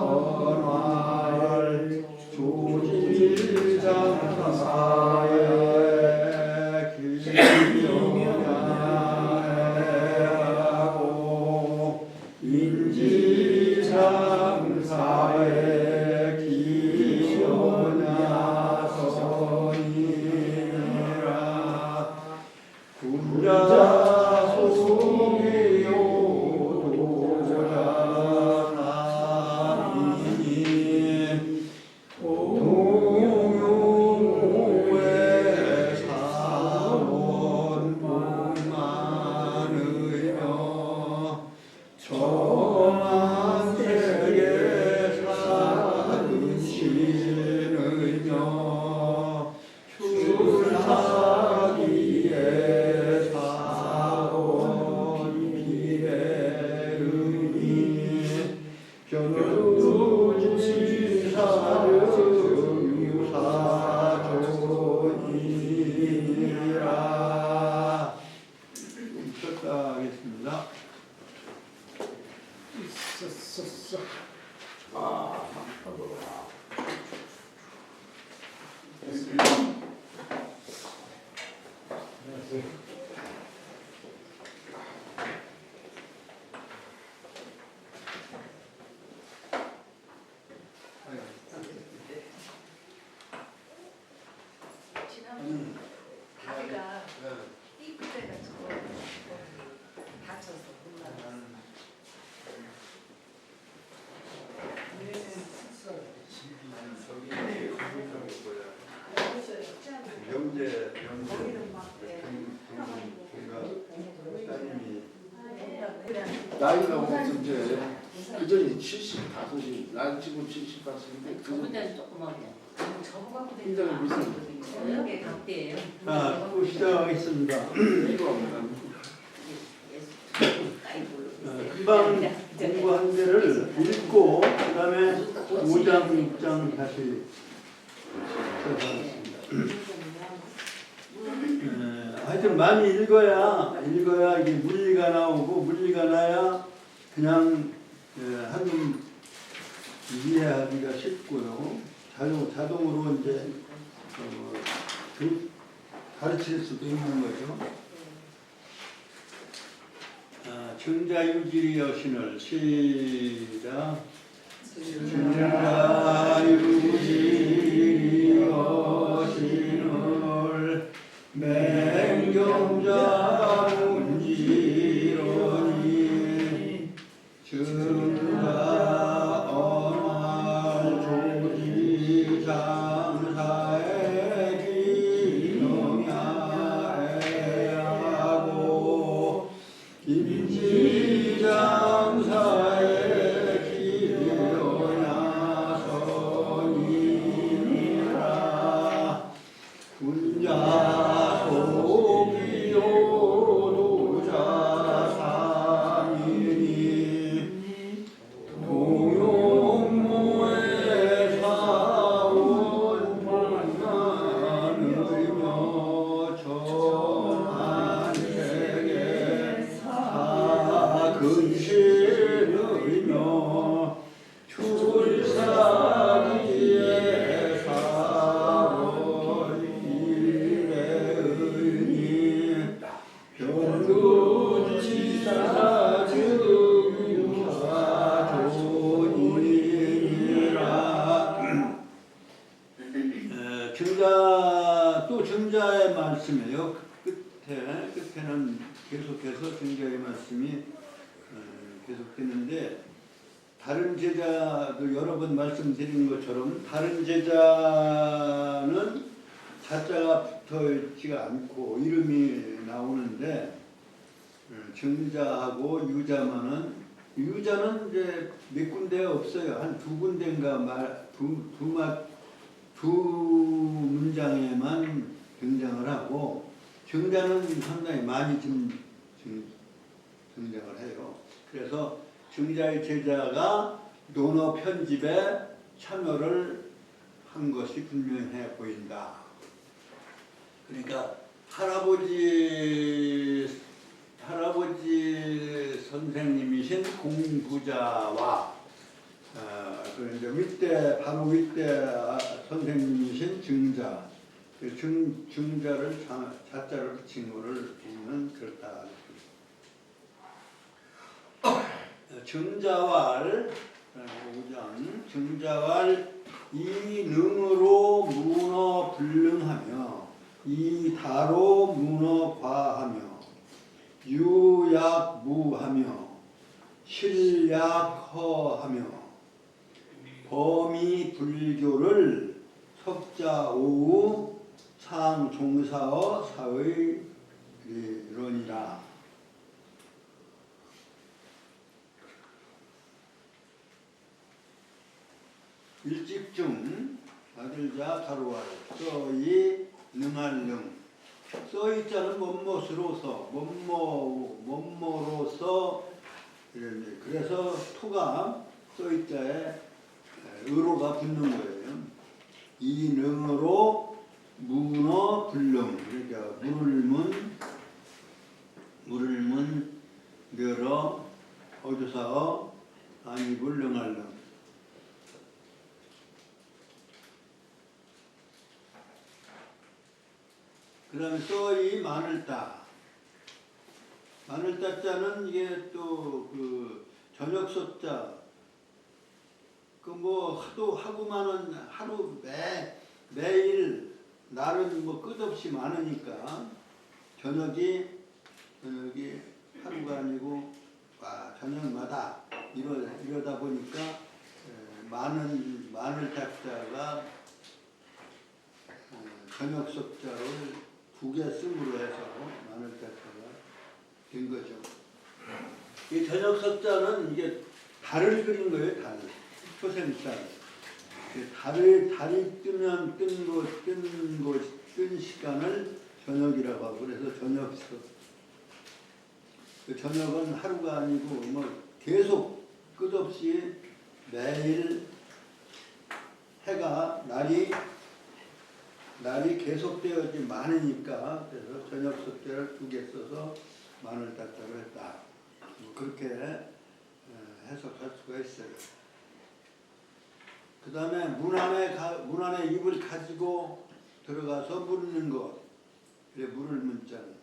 언활 조지장사에 기명하고 인지장사에 기여냐서니라 군자 소기요 도자나이니 동용호의 사원 복만의며 정한세계 사근신의며 출사기에 사원 비례의니 견우지사를 유사조이니라. 쉬었다 하겠습니다. 있었어. 지난번 다리가 삐끗해가지고 다쳐서 못 나갔어. 명제 거기는 막 따님이 나이가 무슨 이제 그전이 75이 난 지금 75인데 저분들은 조그맣게. 저거 갖고 굉장히 무슨 저녁에 각대예요. 자, 또 시작하겠습니다. 이거 없는 금방 공부한 데를 읽고 그 다음에 5장, 6장 다시 시작하겠습니다. 하여튼 많이 읽어야 이게 문리가 나오고 문리가 나야 그냥 한눈 이해하기가 쉽고요. 자동으로 이제 가르칠 수도 있는 거죠. 정자유지리 여신을 시작. 정자유지리 여신을 맹경자 문지러니 정자 언활 조지장사에 기명하고 인지장사에 기여나서니라 군자 소기요 말씀이에요. 끝에는 계속해서 증자의 말씀이 계속되는데, 다른 제자도 여러 번 말씀드린 것처럼 다른 제자는 자자가 붙어 있지가 않고 이름이 나오는데, 증자하고 유자만은, 유자는 이제 몇 군데가 없어요. 한 두 군데인가 두 문장에만 등장을 하고, 증자는 상당히 많이 등장을 해요. 그래서 증자의 제자가 논어 편집에 참여를 한 것이 분명해 보인다. 그러니까 할아버지 선생님이신 공부자와 그런데 바로 윗대 선생님이신 증자, 증자를 자자로 붙인 거를 보면 그렇다. 증자왈 5장 증자왈 이능으로 문어 불능하며 이다로 문어 과하며 유약무하며 실약허하며 범이 불교를 석자오우 상종사어 사의 이론이라. 일찍중 아들자 가로왈 써이 능할 능. 써이 자는 뭐뭐로서 뭐뭐로서 이런데, 그래서 토가 써이 자에 의로가 붙는 거예요. 이 능으로 문어 불능. 그러니까 물을 문 늘어 어조사어 아니불 능할 능. 그 다음에 써이 마늘따. 마늘따자는 이게 또 그 저녁소자. 그 뭐 하고만은 하루 매일 날은 뭐 끝없이 많으니까 저녁이 하루가 아니고 저녁마다 이러다 보니까 마늘따자가 저녁석자를 두 개 씀으로 해서 마늘따자가 된 거죠. 이 저녁석자는 이게 달을 그린 거예요. 달. 초생달. 달이 뜨면 뜬 시간을 저녁이라고 하고, 그래서 저녁석. 저녁은 하루가 아니고 뭐 계속 끝없이 매일 해가 날이 계속되어지 많으니까, 그래서 저녁 석자를 두 개 써서 마늘따자를 했다. 그렇게 해석할 수가 있어요. 그 다음에 문 안에 입을 가지고 들어가서 묻는 것. 그래, 물을 문자는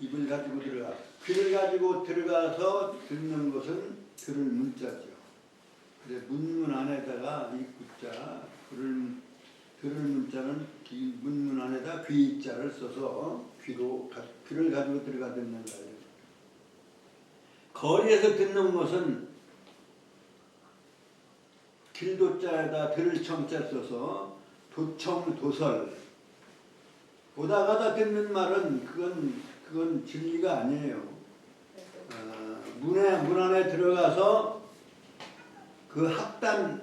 입을 가지고 들어가. 귀를 가지고 들어가서 듣는 것은 들을 문자죠. 그래, 문문 안에다가 이 구자, 들을 문자는 문문 안에다 귀자를 써서 귀를 가지고 들어가 듣는다. 거리에서 듣는 것은 길도자에다 들을 청자 써서 도청 도설. 오다 가다 듣는 말은 그건 진리가 아니에요. 문 안에 들어가서 그 학문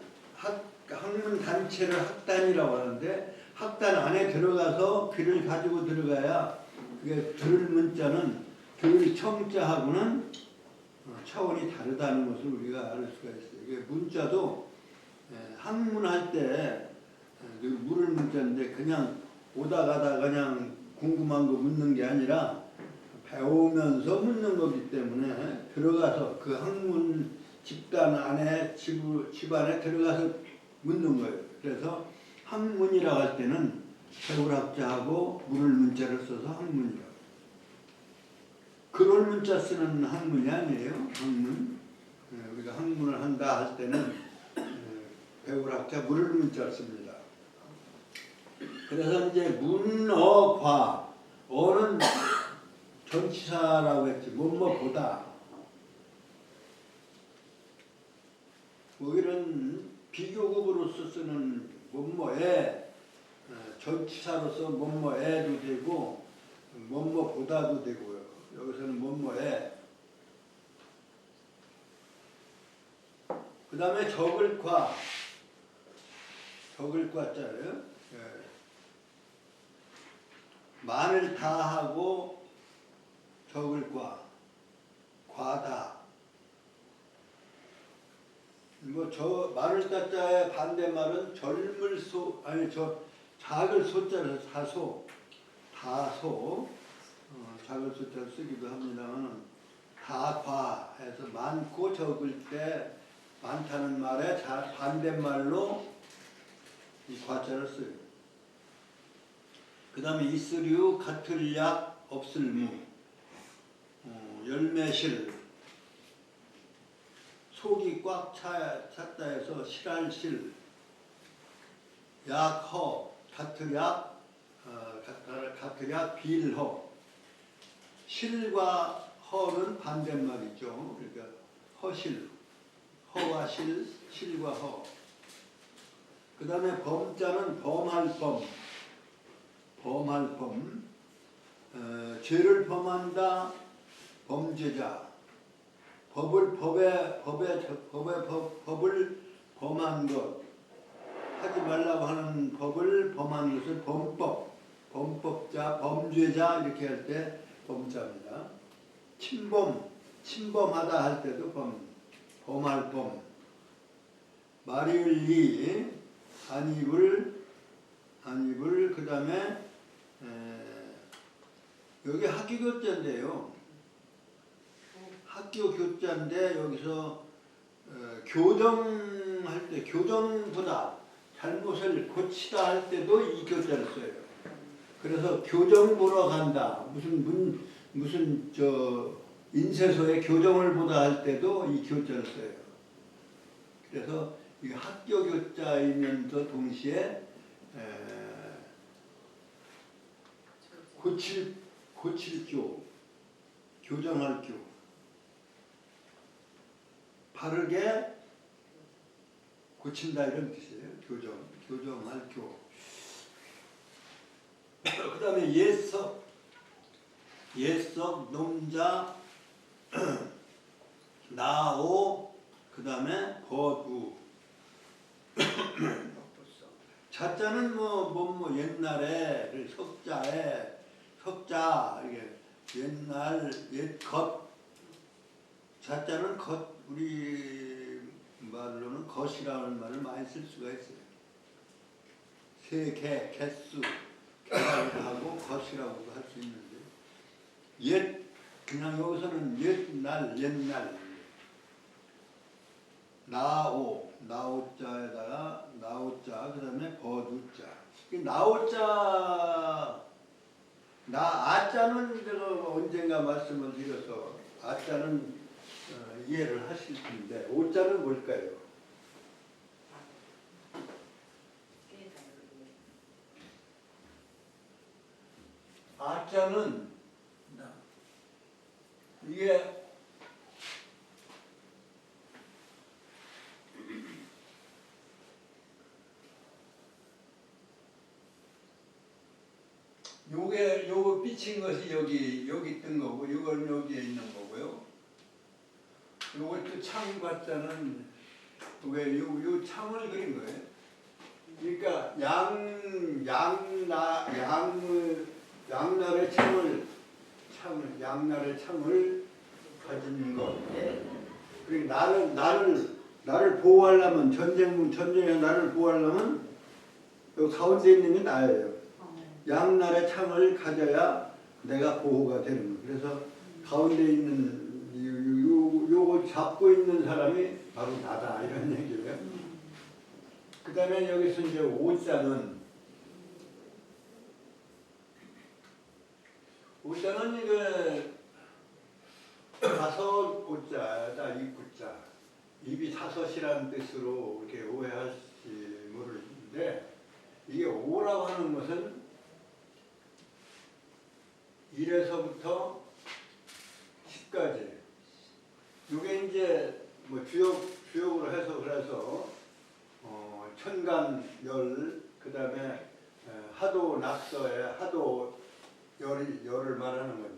단체를 학단이라고 하는데, 학단 안에 들어가서 귀를 가지고 들어가야, 그게 들을 문자는 들을 청자하고는 차원이 다르다는 것을 우리가 알 수가 있어요. 이게 문자도 학문할 때 물을 문자인데, 그냥 오다 가다 그냥 궁금한 거 묻는 게 아니라 배우면서 묻는 거기 때문에 들어가서 그 학문 집단 안에 집 안에 들어가서 묻는 거예요. 그래서 학문이라고 할 때는 배울학자하고 물을 문자를 써서 학문이라고. 그럴 문자 쓰는 학문이 아니에요. 학문. 우리가 학문을 한다 할 때는 배울학자 물을 문자를 씁니다. 그래서 이제 문어과 어는 전치사라고 했지 뭐뭐보다 뭐 이런 비교급으로서 쓰는 뭐뭐에 전치사로서 뭐뭐에도 되고 뭐뭐보다도 되고요. 여기서는 뭐뭐에 그 다음에 적을과 자잖아요. 만을 다하고 적을과 과다 뭐 저 말을 따자의 반대말은 젊을 소 아니 저 작을 소자를 다소 작을 소자를 쓰기도 합니다만 다과해서 많고 적을 때 많다는 말에 반대말로 이 과자를 써요. 그 다음에 있으류 같을 약 없을무 열매실 속이 꽉 찼다 해서 실할실 약허 같을 약 빌허 실과 허는 반대말이죠. 그러니까 허실 허와 실과 허. 그 다음에 범자는 범할 범 죄를 범한다 범죄자 법을 범한 것 하지 말라고 하는 법을 범한 것을 범법자 범죄자 이렇게 할 때 범자입니다. 침범하다 할 때도 범할 범 말이을리 안입을 그 다음에 여기 학교교자인데요. 학교교자인데 여기서 교정할 때 교정보다 잘못을 고치다 할 때도 이 교자를 써요. 그래서 교정 보러 간다. 무슨 인쇄소에 교정을 보다 할 때도 이 교자를 써요. 그래서 이 학교교자이면서 동시에 고칠 교정할 교 바르게 고친다 이런 뜻이에요. 교정할 교. 그 다음에 예석, 농자, 나오, 그 다음에 거두. 자자는 뭐 옛날에 석자 이게 옛날 옛것 자자는 것 우리 말로는 것이라는 말을 많이 쓸 수가 있어요. 세개 개수 개라고도 하고 것이라고도 할 수 있는데 그냥 여기서는 옛날 나오자에다가 나오자 그 다음에 거두자 아자는 제가 언젠가 말씀을 드려서 아자는 이해를 하실 텐데 오자는 뭘까요? 아자는 이게 요거 비친 것이 여기 뜬 거고, 이건 여기에 있는 거고요. 요걸 또 창과자는 왜 요 창을 그린 거예요. 그러니까 양날의 창을 가진 것. 그러니까 나를 보호하려면 전쟁에 나를 보호하려면 요 가운데 있는 게 나예요. 양날의 창을 가져야 내가 보호가 되는 거예요. 그래서 가운데 있는 요거 잡고 있는 사람이 바로 나다 이런 얘기예요. 그 다음에 여기서 이제 오자는 이게 사설 오자다 입구자 입이 사섯이라는 뜻으로 이렇게 오해할지 모르는데 이게 5라고 하는 것은 1에서부터 10까지. 이게 이제 뭐 주역으로 해서 그래서 천간열, 그 다음에 하도 낙서에 하도 열을 말하는 거죠.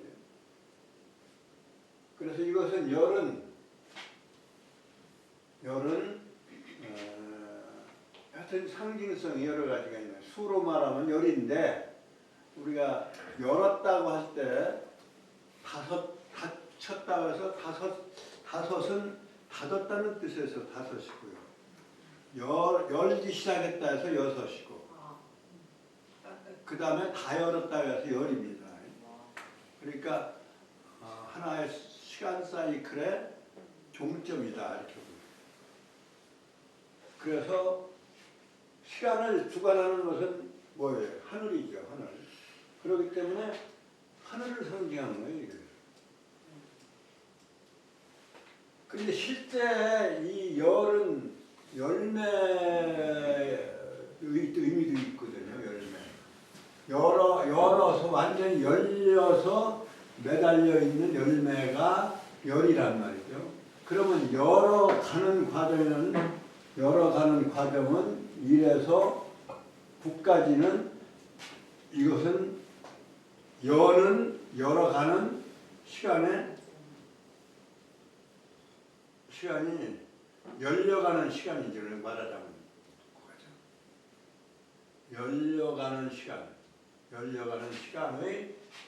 그래서 이것은 열은 하여튼 상징성이 여러 가지가 있네요. 수로 말하면 열인데 우리가 열었다고 할 때 닫혔다고 해서 다섯은 닫았다는 뜻에서 다섯이고요. 열기 시작했다 해서 여섯이고, 그 다음에 다 열었다 해서 열입니다. 그러니까 하나의 시간 사이클의 종점이다 이렇게 봅니다. 그래서 시간을 주관하는 것은 뭐예요? 하늘이죠, 하늘. 그렇기 때문에 하늘을 상징하는 거예요, 이게. 근데 실제 이 열은 열매의 의미도 있거든요, 열매. 열어서 완전히 열려서 매달려 있는 열매가 열이란 말이죠. 그러면 열어가는 과정은 1에서 9까지는 이것은 열어가는 시간이 열려가는 시간이죠. 말하자면 열려가는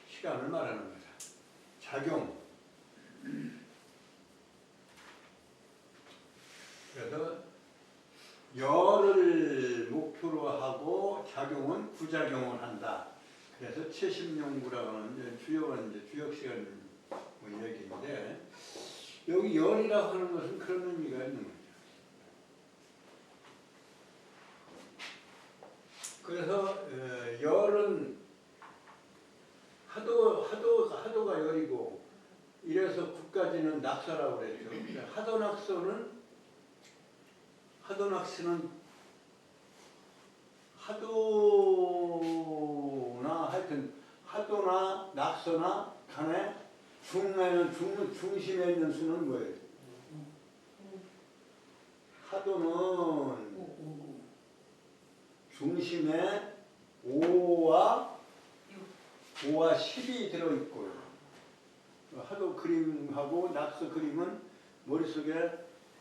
시간을 말하는 거죠. 작용. 그래서 열을 목표로 하고 작용은 부작용을 한다. 그래서 70용구라고 하는 주역은 주역 시간 얘기인데, 여기 열이라고 하는 것은 그런 의미가 있는 거죠. 그래서 열은 하도가 열이고 1에서 9까지는 낙서라고 그랬죠. 하도나 낙서나 간에 중심에 있는 수는 뭐예요? 하도는 중심에 5와 10이 들어있고요. 하도 그림하고 낙서 그림은 머릿속에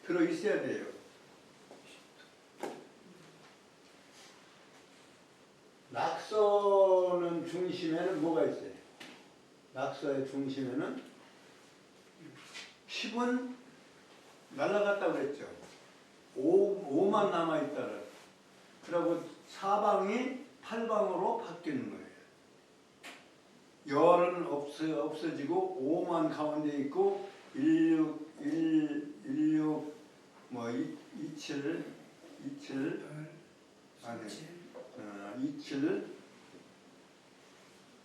들어있어야 돼요. 낙서는 중심에는 뭐가 있어요? 낙서의 중심에는 10은 날아갔다고 그랬죠. 5만 남아있다. 그리고 사방이 8방으로 바뀌는 거예요. 열은 없어지고 5만 가운데 있고 16, 27,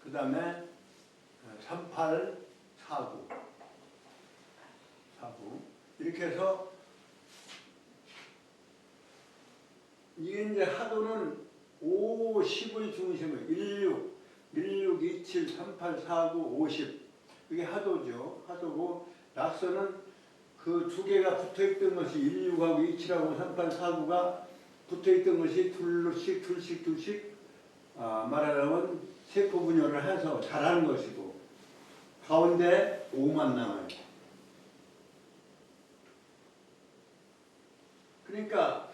그 다음에 38, 49 이렇게 해서 이게 이제 하도는 5, 10을 중심으로 16, 27, 38, 49, 50 이게 하도죠. 하도고 낙서는 그 두 개가 붙어있던 것이 16하고 27하고 38, 49가 붙어있던 것이 둘씩 말하자면 세포 분열을 해서 자라는 것이고 가운데 5만 남아요. 그러니까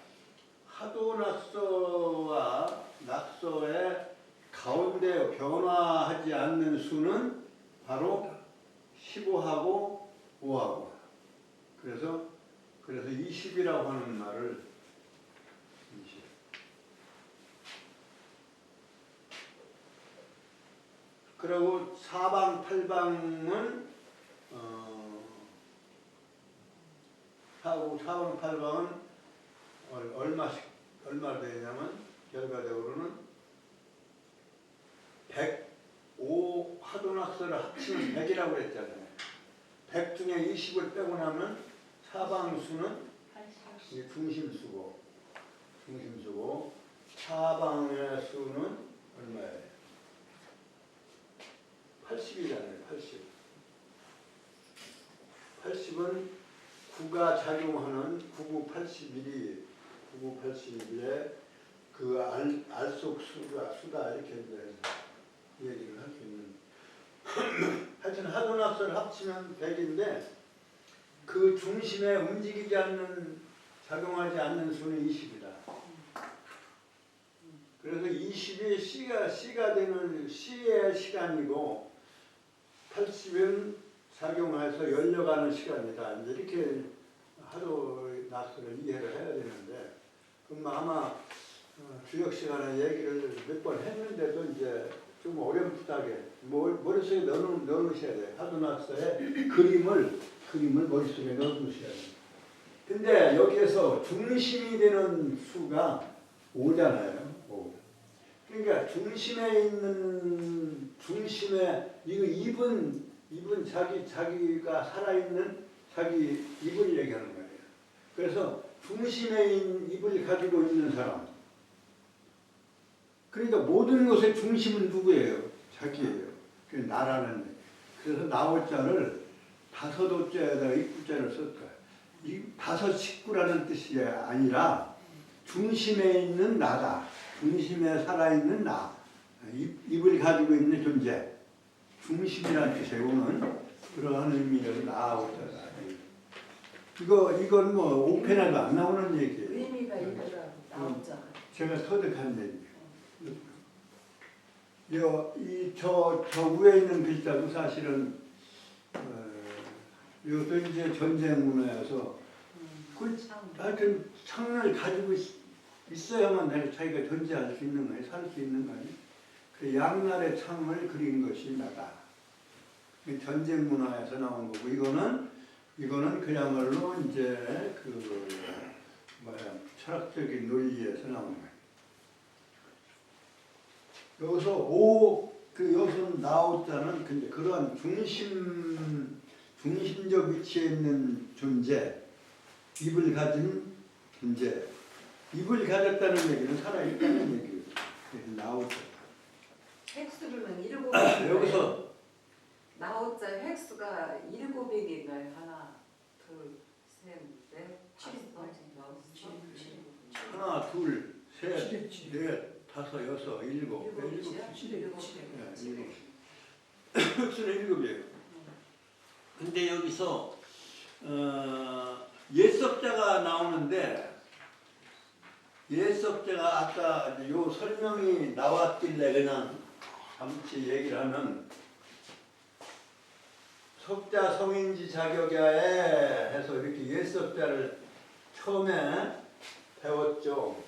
하도 낙서와 낙서의 가운데 변화하지 않는 수는 바로 15하고 5하고 그래서 20이라고 하는 말을 20. 그리고 사방 8방은 사방 8방은 얼마 되냐면 결과적으로는 105 하도낙서를 합치면 100이라고 했잖아요. 100 중에 20을 빼고 나면 사방수는 이게 중심수고 사방의 수는 얼마예요? 80이잖아요. 80. 80은 9가 작용하는 9981이 9981에 그 알속 수다 이렇게 이제 얘기를 할 수 있는. 하여튼 하도낙서를 합치면 100인데 그 중심에 움직이지 않는 작용하지 않는 수는 20이다. 그래서 20이 C가 되는 C의 시간이고 80은 작용해서 열려가는 시간이다. 이제 이렇게 하도낙서를 이해를 해야 되는데 그럼 아마 주역 시간에 얘기를 몇 번 했는데도 이제 좀 어렴풋하게 머릿속에 넣으셔야 돼요. 하도낙서의 그림을 머릿속에 넣어두셔야 돼요. 근데 여기에서 중심이 되는 수가 5잖아요. 5. 그러니까 중심에 이거 입은 자기가 살아있는 자기 입을 얘기하는 거예요. 그래서 중심에 있는 입을 가지고 있는 사람. 그러니까 모든 것의 중심은 누구예요? 자기예요. 그게 나라는. 그래서 나오자를 5호자에다가 입구자를 썼어요. 이 5 식구라는 뜻이 아니라 중심에 있는 나다. 중심에 살아있는 나. 입을 가지고 있는 존재. 중심이라는 뜻에 오는 그러한 의미를 나오자다. 이건 뭐 오페라도 안 나오는 얘기예요. 의미가 있더라고 나오자. 제가 터득한 얘기예요. 저 위에 있는 글자도 사실은 이것도 이제 전쟁 문화여서 하여튼 창을 가지고 있어야만 자기가 존재할 수 있는 거예요. 살 수 있는 거예요. 그 양날의 창을 그린 것이 나다. 전쟁 문화에서 나온 거고 이거는 그야말로 이제 철학적인 논리에서 나온 거예요. 여기서 여기서 나오자는 근데 그런 중심적 위치에 있는 존재, 입을 가진 존재, 입을 가졌다는 얘기는 살아있다는 얘기예요. 나오자. 획수로는 7개. 여기서 나오자 획수가 7개인가요? 하나, 둘, 셋, 넷, 7. 하나, 둘, 셋, 넷, 5, 6, 7. 획수는 7이에요. 근데 여기서 예석자가 나오는데 예석자가 아까 요 설명이 나왔길래 그냥 잠시 얘기를 하면 석자 성인지 자격야에 해서 이렇게 예석자를 처음에 배웠죠.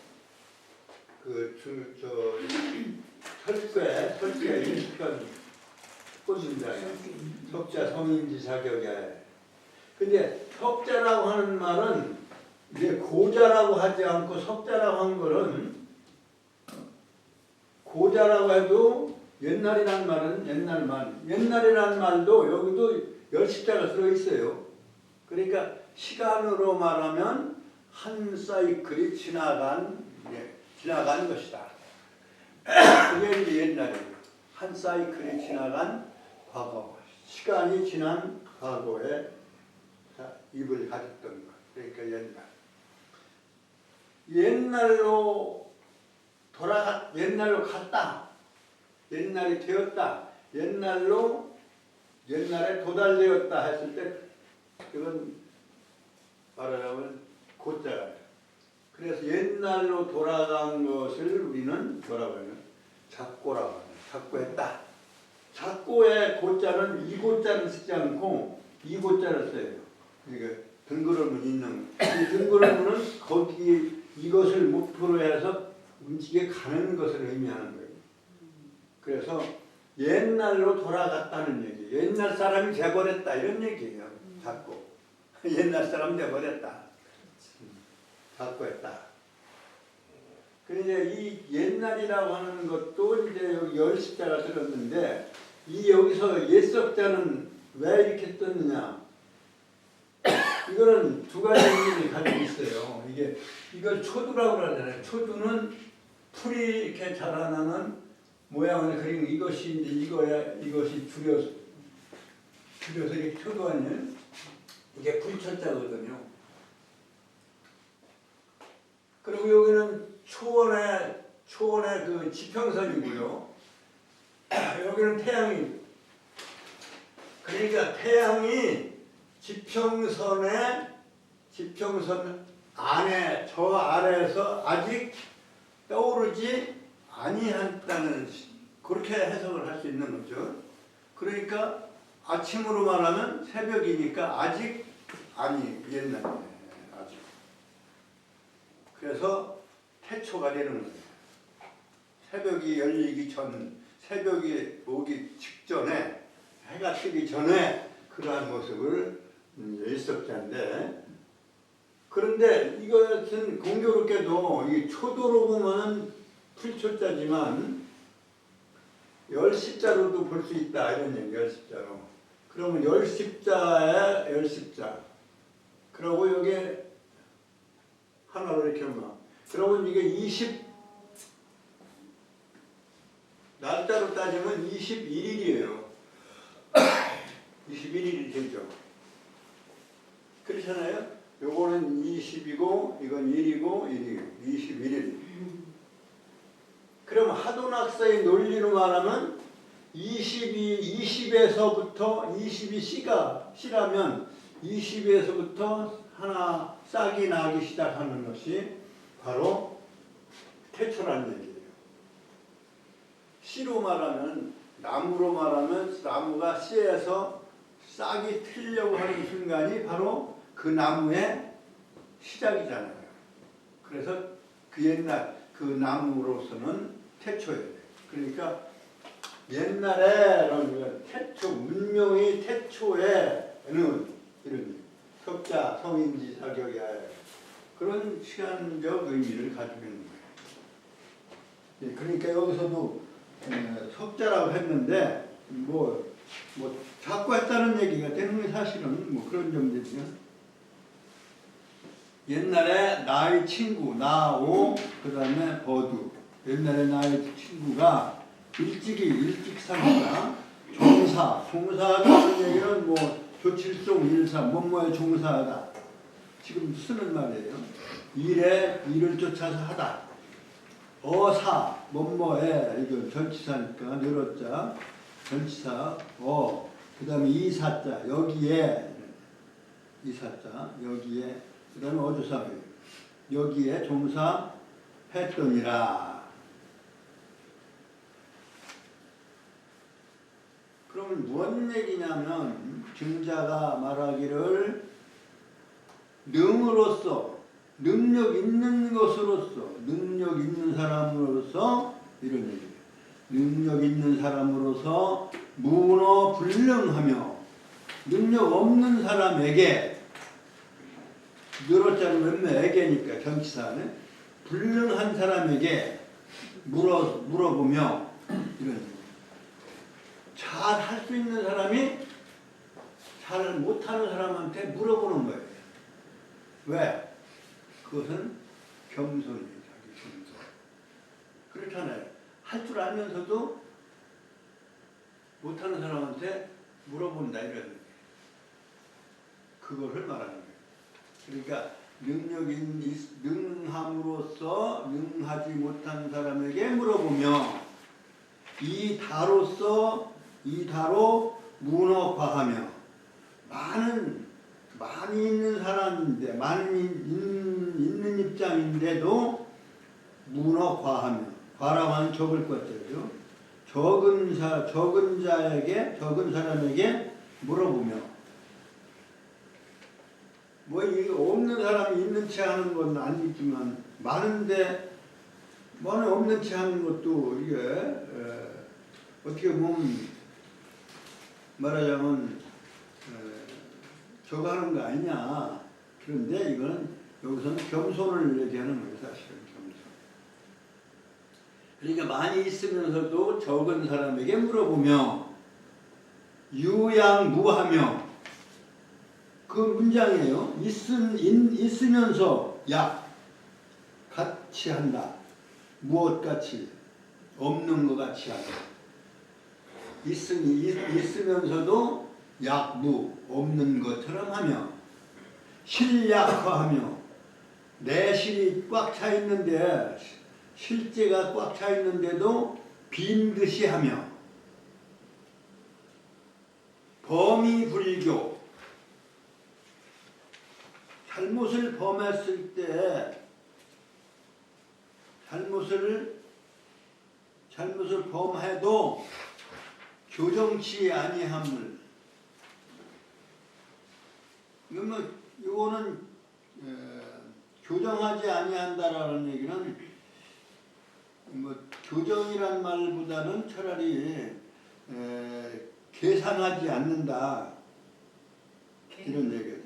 철괴 일식권 꽃인자예요. 석자 성인지 자격야에. 근데 석자라고 하는 말은 이제 고자라고 하지 않고 석자라고 한 거는 고자라고 해도 옛날이란 말은 옛날이란 말도 여기도 열십자가 들어있어요. 그러니까 시간으로 말하면 한 사이클이 지나간 것이다. 그게 이제 옛날이에요. 한 사이클이 지나간 과거, 시간이 지난 과거에 입을 가졌던 것. 그러니까 옛날로 갔다. 옛날이 되었다. 옛날에 도달되었다 했을 때 그건 말하자면 고자예요. 그래서 옛날로 돌아간 것을 우리는 뭐라고 하냐? 작고라고 하냐. 작고했다. 작고의 고자는 이 고자를 쓰지 않고 이 고자를 써요. 그러니까 등그러문 있는 이 등그러문은 거기 이것을 목표로 해서 움직여 가는 것을 의미하는 거예요. 그래서 옛날로 돌아갔다는 얘기. 옛날 사람이 돼버렸다 이런 얘기예요. 작고 옛날 사람 돼버렸다. 작고했다. 그런데 이 옛날이라고 하는 것도 이제 여기 열십자가 들었는데 이 여기서 옛석자는 왜 이렇게 떴느냐? 이거는 두 가지 의미를 가지고 있어요. 이걸 초두라고 그러잖아요. 초두는 풀이 이렇게 자라나는 모양을 그린 이것이 이제 이것이 줄여서 이렇게 표도 아니에요? 이게 불초자거든요. 그리고 여기는 초원의 그 지평선이고요. 여기는 태양이, 그러니까 태양이 지평선 안에, 저 아래에서 아직 떠오르지 아니한다는, 그렇게 해석을 할 수 있는 거죠. 그러니까 아침으로 말하면 새벽이니까 아직 아니, 옛날에 아직. 그래서 태초가 되는 거예요. 새벽이 열리기 전, 새벽이 오기 직전에, 해가 뜨기 전에 그러한 모습을 일석자인데, 그런데 이것은 공교롭게도 이 초도로 보면 풀초자지만 열십자로도 볼 수 있다, 이런 얘기. 열십자로. 그러면 열십자에 열십자. 그리고 여기 하나로 이렇게 막. 그러면 이게 날짜로 따지면 21일이에요. 21일이 되죠. 그렇잖아요? 요거는 20이고 이건 1이고 21일. 그럼 하도낙서의 논리로 말하면 20에서부터 22C라면 20에서부터 하나 싹이 나기 시작하는 것이 바로 태초라는 얘기예요. 씨로 말하면, 나무로 말하면 나무가 씨에서 싹이 트려고 하는 순간이 바로 그 나무의 시작이잖아요. 그래서 그 옛날 그 나무로서는 태초예요. 그러니까 옛날에 태초, 문명의 태초에는 이런 석자, 성인지 자격이야. 그런 시간적 의미를 가지고 있는 거예요. 그러니까 여기서도 석자라고 했는데 자꾸 했다는 얘기가 되는 게 사실은 그런 점들이죠. 옛날에 나의 친구, 나오, 그 다음에 버두. 옛날에 나의 친구가 일찍사니까 종사하다는 얘기는 조칠종 일사, 뭐뭐에 종사하다. 지금 쓰는 말이에요. 일을 쫓아서 하다. 어사, 뭐뭐에, 이거 전치사니까, 늘었자, 전치사, 그 다음에 이사자, 여기에, 이사자, 여기에, 그 다음에 어조사, 여기에 종사했더니라. 그러면 무슨 얘기냐면, 증자가 말하기를 능으로서, 능력 있는 것으로서, 능력 있는 사람으로서, 이런 얘기예요. 능력 있는 사람으로서 문어불능하며, 능력 없는 사람에게, 늘었자는 애게니까 전치사는 불능한 사람에게 물어보며, 이런 얘기예요. 잘 할 수 있는 사람이 잘 못하는 사람한테 물어보는 거예요. 왜? 그것은 겸손이에요. 자기 겸손. 그렇잖아요. 할 줄 알면서도 못하는 사람한테 물어본다, 이런 거예요. 그것을 말하는 거예요. 그러니까 능함으로써 능하지 못한 사람에게 물어보며 이다로 문어과하며, 많이 있는 사람인데, 많이 있는 입장인데도 문어과하며, 과라고 하면 적을 것들이죠. 적은 사람에게 물어보며, 이거 없는 사람이 있는 체 하는 건 아니지만, 많은데 없는 체 하는 것도 이게 어떻게 보면 말하자면 저거 하는 거 아니냐. 그런데 이건 여기서는 겸손을 얘기하는 거예요. 사실은 겸손. 그러니까 많이 있으면서도 적은 사람에게 물어보며 유양무하며, 그 문장이에요. 있으면서 같이 한다. 무엇같이 없는 것 같이 하며 있으면서도 약무 없는 것처럼 하며 실약화하며 내 실이 꽉 차 있는데 실제가 꽉 차 있는데도 빈 듯이 하며 범이불교 잘못을 범했을 때 잘못을 범해도 교정치 아니함을 이거는 교정하지 아니한다라는 얘기는 뭐 교정이란 말보다는 차라리 계산하지 않는다 이런 얘기예요.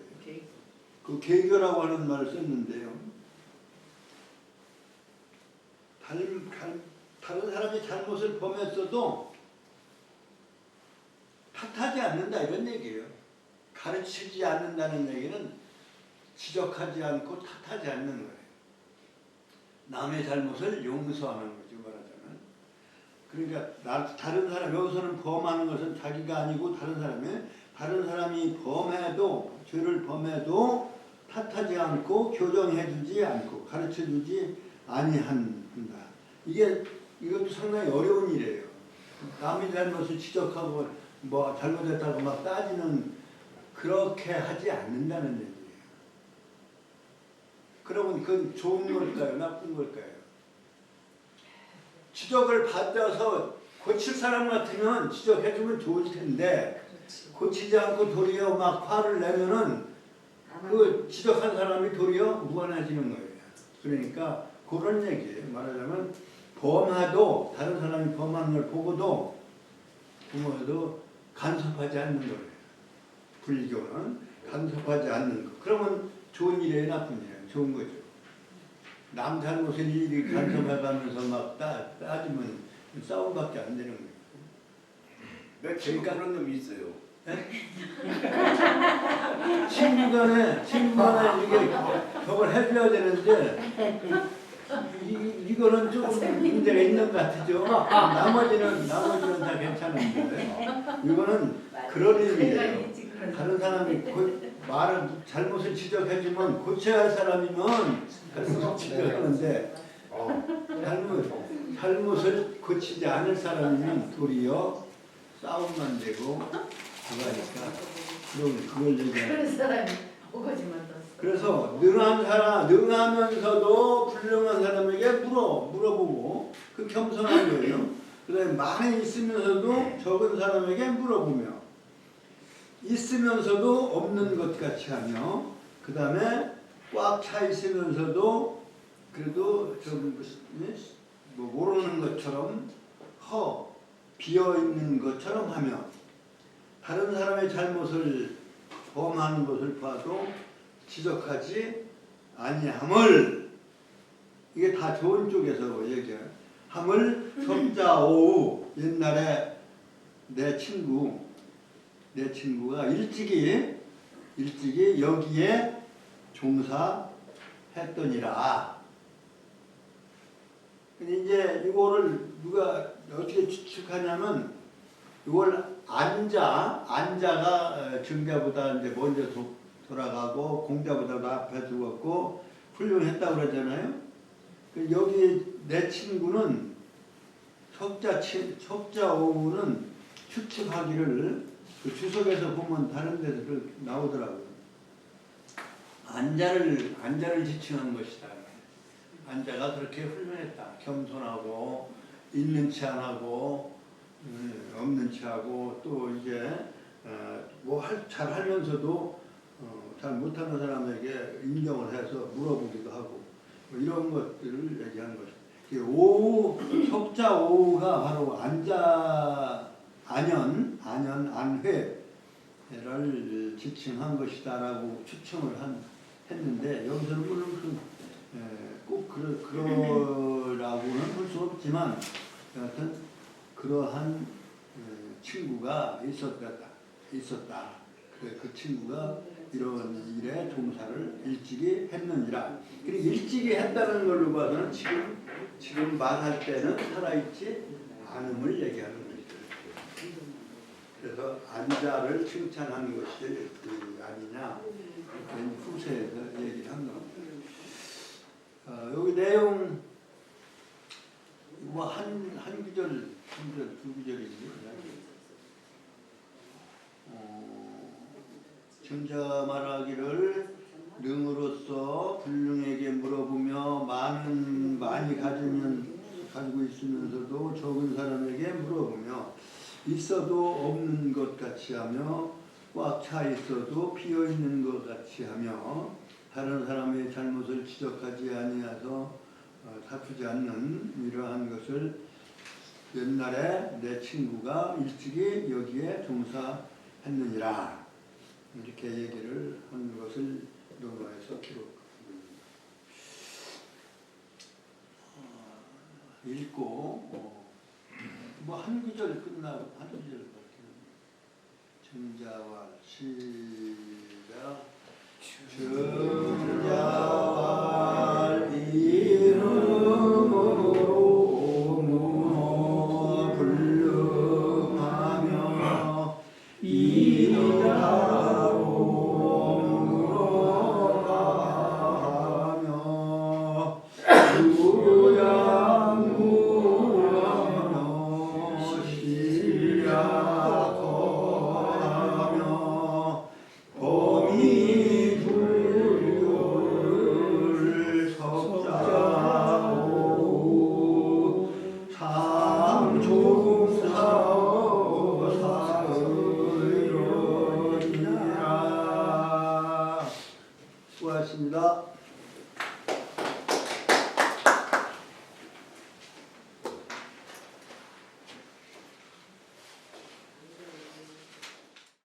그 계교라고 하는 말을 썼는데요. 다른 사람이 잘못을 범했어도 탓하지 않는다 이런 얘기예요. 가르치지 않는다는 얘기는 지적하지 않고 탓하지 않는 거예요. 남의 잘못을 용서하는 거죠, 말하자면. 그러니까 다른 사람, 여기서는 범하는 것은 자기가 아니고 다른 사람이 범해도, 죄를 범해도 탓하지 않고 교정해주지 않고 가르쳐주지 아니한다. 이것도 상당히 어려운 일이에요. 남의 잘못을 지적하고 뭐 잘못했다고 막 따지는 그렇게 하지 않는다는 얘기예요. 그러면 그건 좋은 걸까요? 나쁜 걸까요? 지적을 받아서 고칠 사람 같으면 지적해주면 좋을 텐데 고치지 않고 도리어 막 화를 내면은 그 지적한 사람이 도리어 무관해지는 거예요. 그러니까 그런 얘기예요. 말하자면 범하도 다른 사람이 범하는 걸 보고도 간섭하지 않는 거예요. 불교는 간섭하지 않는 거. 그러면 좋은 일이에요, 나쁜 일이에요? 좋은 거죠. 남 잘못을 일일이 간섭해가면서 막 따지면 싸움밖에 안 되는 거예요. 그러니까 그런 놈이 있어요. 친구간에 이게 저걸 해줘야 되는데 이거는 좀 문제가 있는 것 같죠. 나머지는 다 괜찮은데 이거는 그런 의미예요. 다른 사람이 말을 잘못을 지적해주면 고쳐야 할 사람이면 지적하는데 잘못을 고치지 않을 사람이면 도리어 싸움만 되고 그러니까 그걸 얘기하는 그런 사람이 오거지만 떴어. 그래서 능하면서도 불능한 사람에게 물어보고 그 겸손한 거예요. 그다음에 많이 있으면서도 적은 사람에게 물어보며 있으면서도 없는 것 같이 하며 그 다음에 꽉 차 있으면서도 그래도 좀 뭐 모르는 것처럼 비어 있는 것처럼 하며 다른 사람의 잘못을 범하는 것을 봐도 지적하지 아니함을 이게 다 좋은 쪽에서 얘기해요. 함을 석자오우 옛날에 내 친구가 일찍이 여기에 종사했더니라. 근데 이제 이거를 누가 어떻게 추측하냐면 이걸 안자가 증자보다 이제 먼저 돌아가고 공자보다 앞에 죽었고 훌륭했다고 그러잖아요. 여기 내 친구는 석자오우는 추측하기를 그 주석에서 보면 다른 데서 나오더라고요. 안자를 지칭한 것이다. 안자가 그렇게 훌륭했다. 겸손하고 있는 체 안 하고 없는 체 하고 또 이제 뭐 잘 하면서도 잘 못하는 사람에게 인정을 해서 물어보기도 하고 뭐 이런 것들을 얘기하는 것입니다. 석자 오우가 바로 안회를 지칭한 것이다라고 추측을 했는데 여기서는 물론 꼭 그러라고는 할 수 없지만 여하튼 그러한 친구가 있었다. 그 친구가 이런 일에 종사를 일찍이 했느니라. 그리고 일찍이 했다는 걸로 봐서는 지금 말할 때는 살아있지 않음을 얘기하는 거죠. 그래서 안자를 칭찬하는 것이 그 아니냐, 후세에서 얘기를 한 겁니다. 여기 내용 뭐 한 구절, 두 구절인데 전자 말하기를 능으로서 불능에게 물어보며 많이 가지고 있으면서도 적은 사람에게 물어보며 있어도 없는 것 같이 하며 꽉 차 있어도 비어 있는 것 같이 하며 다른 사람의 잘못을 지적하지 아니하서 다투지 않는 이러한 것을 옛날에 내 친구가 일찍이 여기에 종사했느니라. 이렇게 얘기를 한 것을 로마에서 기록합니다. 읽고 뭐 한 구절 끝나고 한 구절밖에 전자와 시가